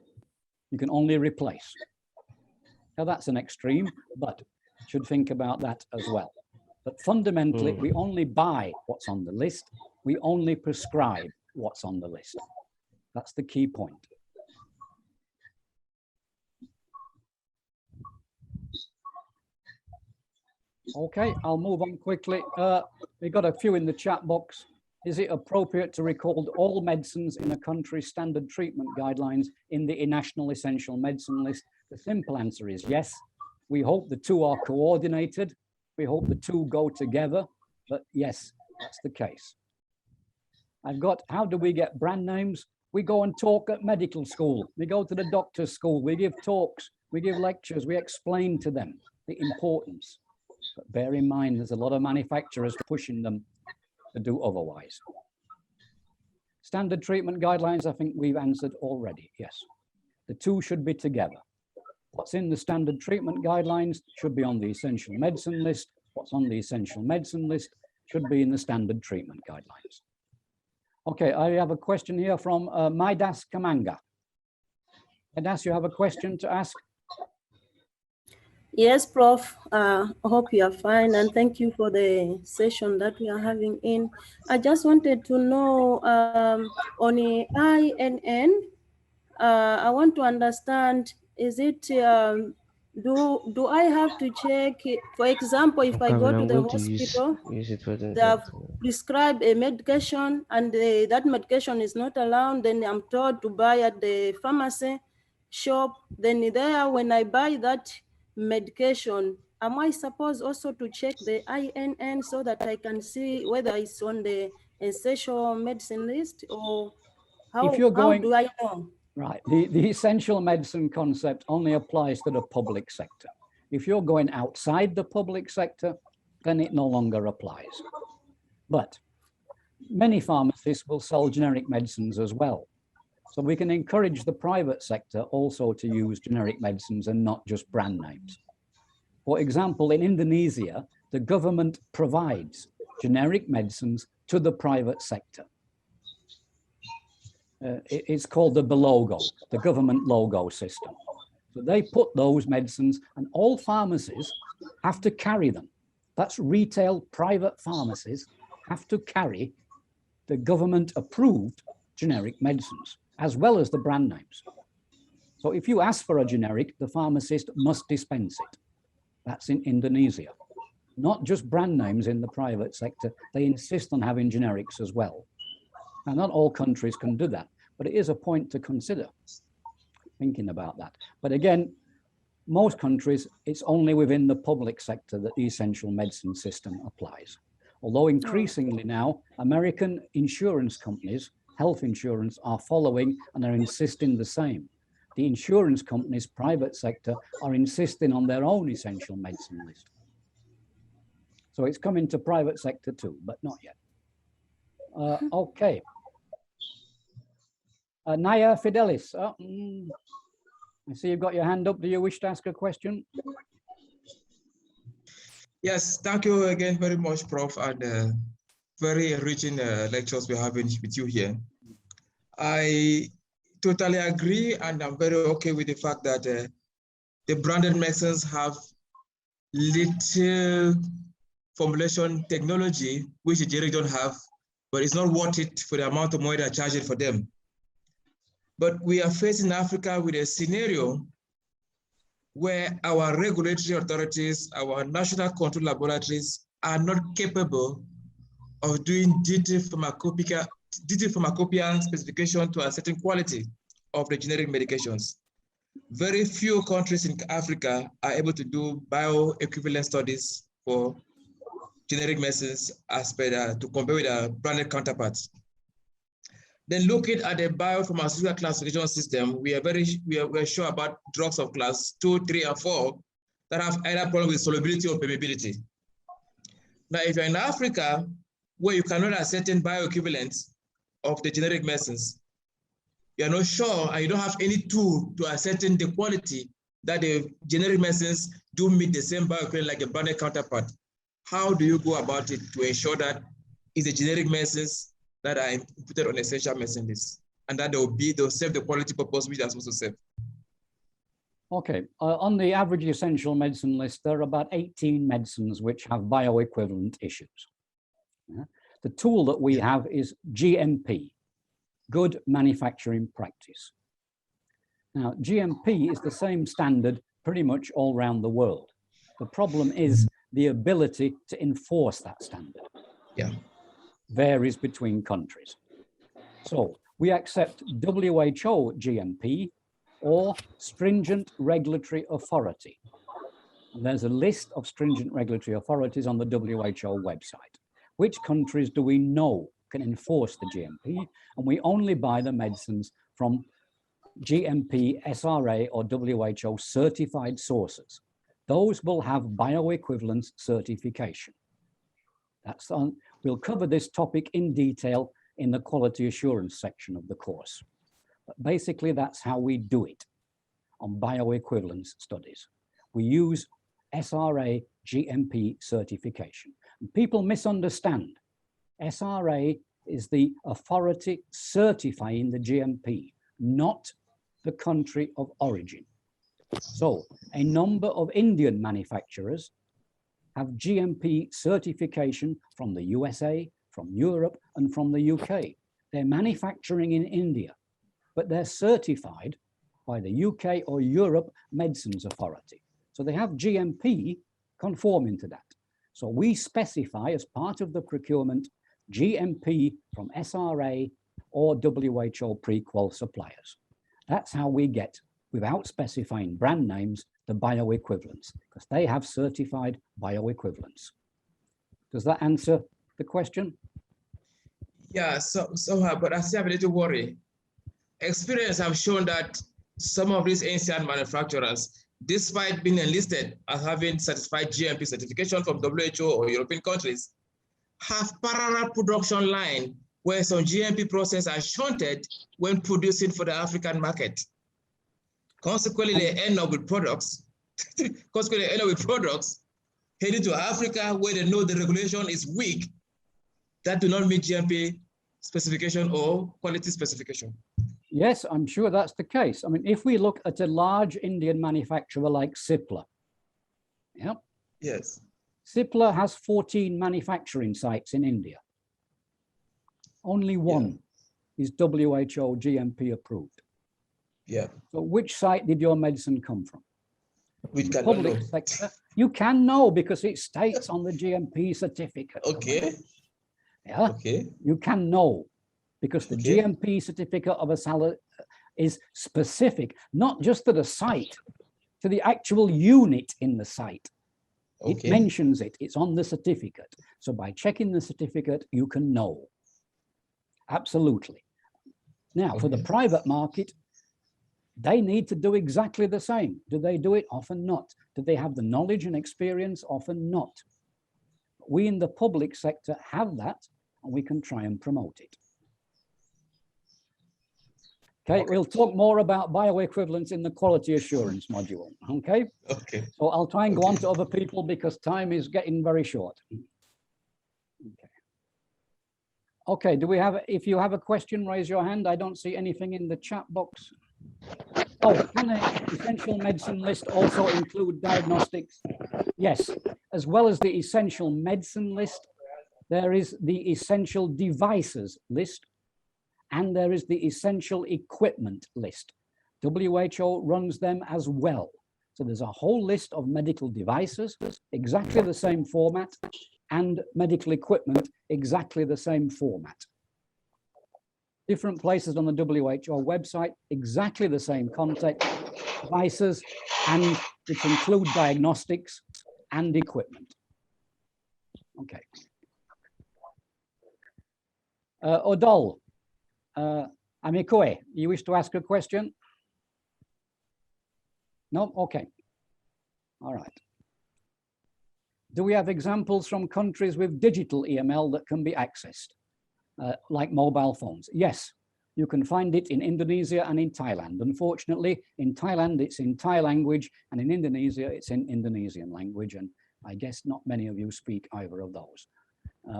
you can only replace. Now that's an extreme, but you should think about that as well. But fundamentally, we only buy what's on the list. We only prescribe what's on the list. That's the key point. Okay, I'll move on quickly. We got a few in the chat box. Is it appropriate to record all medicines in a country's standard treatment guidelines in the National Essential Medicine list? The simple answer is yes. We hope the two are coordinated. We hope the two go together, but yes, that's the case. I've got, how do we get brand names? We go and talk at medical school. We go to the doctor's school. We give talks. We give lectures. We explain to them the importance. But bear in mind, there's a lot of manufacturers pushing them to do otherwise. Standard treatment guidelines, I think we've answered already, yes. The two should be together. What's in the standard treatment guidelines should be on the essential medicine list. What's on the essential medicine list should be in the standard treatment guidelines. Okay, I have a question here from Midas Kamanga. Midas, you have a question to ask? Yes, Prof. I hope you are fine, and thank you for the session that we are having in. I just wanted to know on the INN, I want to understand, is it, do I have to check, for example, if I go to the hospital, they have prescribed a medication and that medication is not allowed, then I'm told to buy at the pharmacy shop, then there, when I buy that medication, am I supposed also to check the INN so that I can see whether it's on the essential medicine list, or how do I know? Right, the essential medicine concept only applies to the public sector. If you're going outside the public sector, then it no longer applies. But many pharmacists will sell generic medicines as well. So we can encourage the private sector also to use generic medicines and not just brand names. For example, in Indonesia, the government provides generic medicines to the private sector. It's called the BELOGO, the government logo system. So they put those medicines, and all pharmacies have to carry them. That's retail private pharmacies have to carry the government approved generic medicines, as well as the brand names. So if you ask for a generic, the pharmacist must dispense it. That's in Indonesia. Not just brand names in the private sector, they insist on having generics as well. And not all countries can do that, but it is a point to consider. thinking about that. But again, most countries, it's only within the public sector that the essential medicine system applies. Although increasingly now, American insurance companies, health insurance, are following and are insisting the same. The insurance companies, private sector, are insisting on their own essential medicine list. So it's coming to private sector too, but not yet. Okay. Naya Fidelis, I see you've got your hand up. Do you wish to ask a question? Yes, thank you again very much, Prof, and very enriching lectures we're having with you here. I totally agree, and I'm very okay with the fact that the branded medicines have little formulation technology, which the generic don't have, but it's not worth it for the amount of money they're charging for them. But we are facing Africa with a scenario where our regulatory authorities, our national control laboratories are not capable of doing detailed pharmacopoeia specification to a certain quality of the generic medications. Very few countries in Africa are able to do bioequivalent studies for generic medicines as per to compare with their branded counterparts. Then looking at the biopharmaceutical classification system, we are sure about drugs of class 2, 3, and 4 that have either problem with solubility or permeability. Now, if you're in Africa, where you cannot ascertain bioequivalence of the generic medicines, you're not sure and you don't have any tool to ascertain the quality that the generic medicines do meet the same bioequivalent like a branded counterpart. How do you go about it to ensure that it's the generic medicines that are put on essential medicine list and that they'll serve the quality purpose which they're supposed to serve? Okay, on the average essential medicine list, there are about 18 medicines which have bioequivalent issues. Yeah. The tool that we have is GMP, Good Manufacturing Practice. Now, GMP is the same standard pretty much all around the world. The problem is the ability to enforce that standard. Yeah. Varies between countries. So we accept WHO GMP or Stringent Regulatory Authority. And there's a list of stringent regulatory authorities on the WHO website. Which countries do we know can enforce the GMP? And we only buy the medicines from GMP, SRA, or WHO certified sources. Those will have bioequivalence certification. That's on. We'll cover this topic in detail in the quality assurance section of the course. But basically, that's how we do it on bioequivalence studies. We use SRA GMP certification. And people misunderstand. SRA is the authority certifying the GMP, not the country of origin. So a number of Indian manufacturers have GMP certification from the USA, from Europe, and from the UK. They're manufacturing in India, but they're certified by the UK or Europe Medicines Authority. So they have GMP conforming to that. So we specify as part of the procurement GMP from SRA or WHO pre-qual suppliers. That's how we get, without specifying brand names, the bioequivalence, because they have certified bioequivalence. Does that answer the question? Yeah, somehow, but I still have a little worry. Experience have shown that some of these ancient manufacturers, despite being enlisted as having certified GMP certification from WHO or European countries, have parallel production line where some GMP process are shunted when producing for the African market. Consequently, they end up with products. Heading to Africa where they know the regulation is weak, that do not meet GMP specification or quality specification. Yes, I'm sure that's the case. I mean, if we look at a large Indian manufacturer like Cipla, yeah. Yes. Cipla has 14 manufacturing sites in India. Only one is WHO GMP approved. Yeah. So which site did your medicine come from? We cannot Public know. sector. You can know because it states on the GMP certificate. Okay. Yeah. Okay. You can know because the GMP certificate of a salad is specific, not just to the site, to the actual unit in the site. It Okay. mentions it, it's on the certificate. So by checking the certificate, you can know. Absolutely. Now, for the Okay. private market, they need to do exactly the same. Do they do it? Often not. Do they have the knowledge and experience? Often not. We in the public sector have that, and we can try and promote it. Okay, we'll talk more about bioequivalence in the quality assurance module, okay? Okay. So I'll try and go on to other people because time is getting very short. Okay. Okay, do we have, if you have a question, raise your hand. I don't see anything in the chat box. Oh, can the essential medicine list also include diagnostics? Yes, as well as the essential medicine list, there is the essential devices list, and there is the essential equipment list. WHO runs them as well. So there's a whole list of medical devices, exactly the same format, and medical equipment, exactly the same format. Different places on the WHO website, exactly the same content, devices, and which include diagnostics and equipment. Okay. Odol, Amikoe, you wish to ask a question? No? Okay. All right. Do we have examples from countries with digital EML that can be accessed, like mobile phones? Yes, you can find it in Indonesia and in Thailand. Unfortunately, in Thailand, it's in Thai language, and in Indonesia, it's in Indonesian language. And I guess not many of you speak either of those.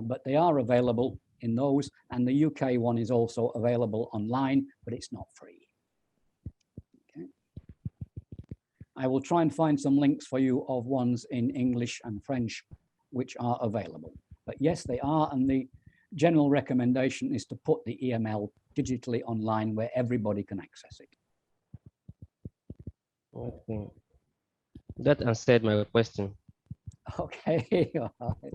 But they are available in those, and the UK one is also available online, but it's not free. Okay. I will try and find some links for you of ones in English and French which are available. But yes, they are, and the general recommendation is to put the EML digitally online where everybody can access it. Okay. That answered my question. Okay. All right.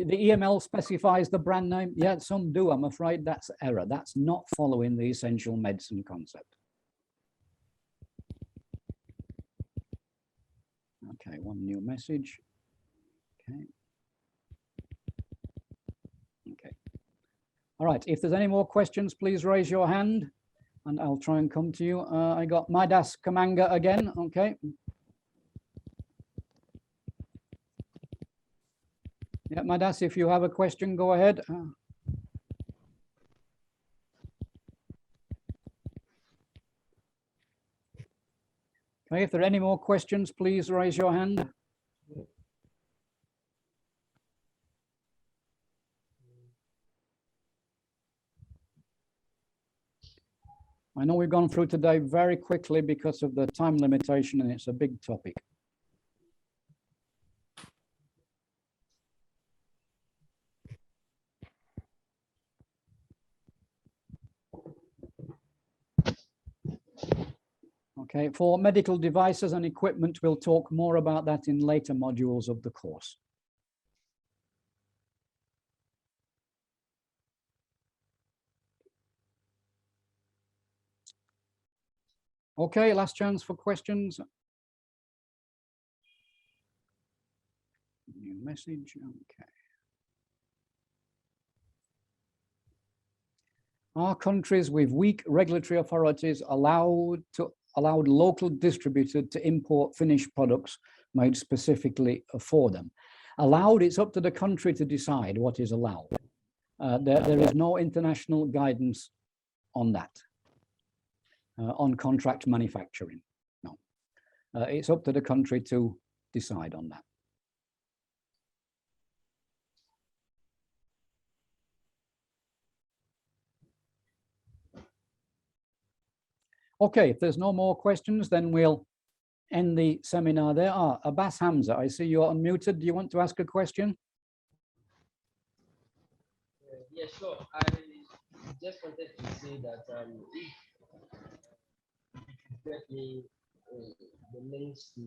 The EML specifies the brand name. Yeah, some do. I'm afraid that's error. That's not following the essential medicine concept. Okay, one new message. Okay. Okay. All right, if there's any more questions, please raise your hand and I'll try and come to you. I got Midas Kamanga again. Okay. Yeah, Midas, if you have a question, go ahead. Okay, if there are any more questions, please raise your hand. I know we've gone through today very quickly because of the time limitation and it's a big topic. Okay, for medical devices and equipment, we'll talk more about that in later modules of the course. Okay, last chance for questions. New message, okay. Are countries with weak regulatory authorities allowed local distributors to import finished products made specifically for them? Allowed, it's up to the country to decide what is allowed. There is no international guidance on that, on contract manufacturing. No, it's up to the country to decide on that. Okay, if there's no more questions, then we'll end the seminar there. Abbas Hamza, I see you're unmuted. Do you want to ask a question? Yeah, sure. I just wanted to say that if get me the links to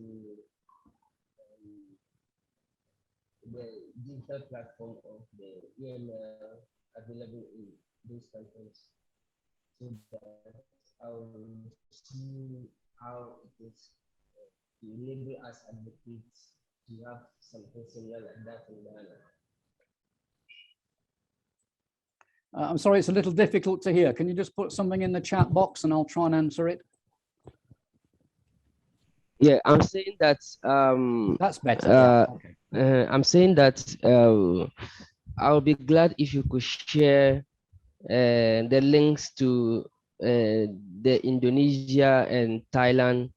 the digital platform of the EML available in those countries, so that I will see how it is to enable us advocates to have something similar like that in Ghana. I'm sorry, it's a little difficult to hear. Can you just put something in the chat box and I'll try and answer it? Yeah, I'm saying that That's better. Yeah. Okay. I'm saying that I'll be glad if you could share the links to the Indonesia and Thailand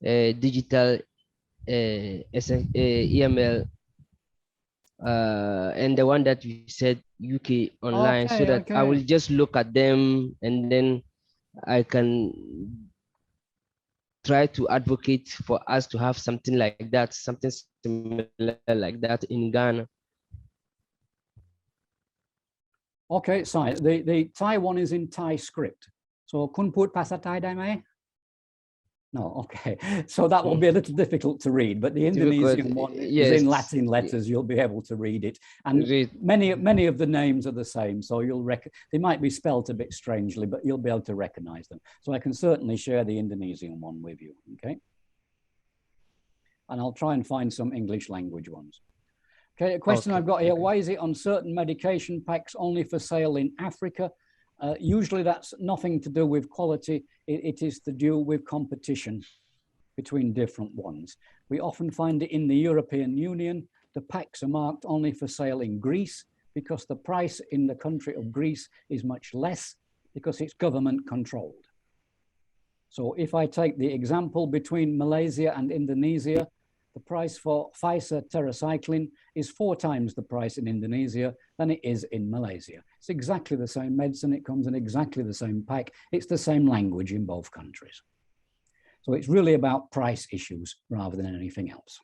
digital EML and the one that you said UK online, so that I will just look at them and then I can try to advocate for us to have something like that, something similar like that in Ghana. Okay, sorry. The Thai one is in Thai script. So kun putภาษาไทยได้ไหม? No, okay. So that will be a little difficult to read, but the Indonesian one is in Latin letters. You'll be able to read it. And many of the names are the same. So they might be spelt a bit strangely, but you'll be able to recognize them. So I can certainly share the Indonesian one with you, okay? And I'll try and find some English language ones. Okay, a question I've got here, why is it on certain medication packs only for sale in Africa? Usually that's nothing to do with quality. It is to do with competition between different ones. We often find it in the European Union. The packs are marked only for sale in Greece because the price in the country of Greece is much less because it's government controlled. So if I take the example between Malaysia and Indonesia, the price for Pfizer tetracycline is 4 times the price in Indonesia than it is in Malaysia. It's exactly the same medicine. It comes in exactly the same pack. It's the same language in both countries. So it's really about price issues rather than anything else.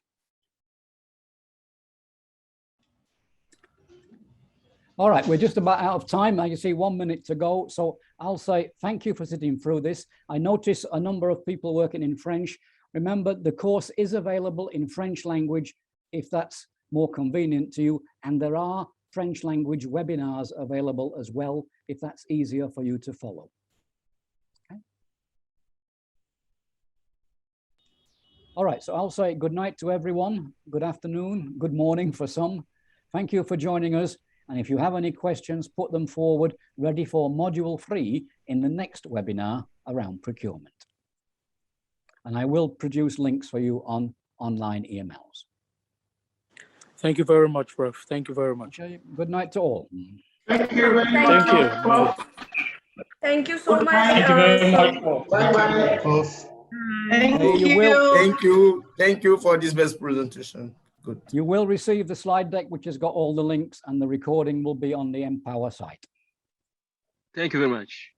All right, we're just about out of time. I can see 1 minute to go. So I'll say thank you for sitting through this. I notice a number of people working in French. Remember, the course is available in French language if that's more convenient to you. And there are French language webinars available as well, if that's easier for you to follow. Okay. All right, so I'll say good night to everyone. Good afternoon, good morning for some. Thank you for joining us. And if you have any questions, put them forward, ready for module 3 in the next webinar around procurement. And I will produce links for you on online EMLs. Thank you very much, Prof. Thank you very much. Okay, good night to all. Thank you very much. Thank you. Thank you so much. Thank you very much, Prof. Bye-bye. Thank you. Thank you for this best presentation. Good. You will receive the slide deck, which has got all the links, and the recording will be on the Empower site. Thank you very much.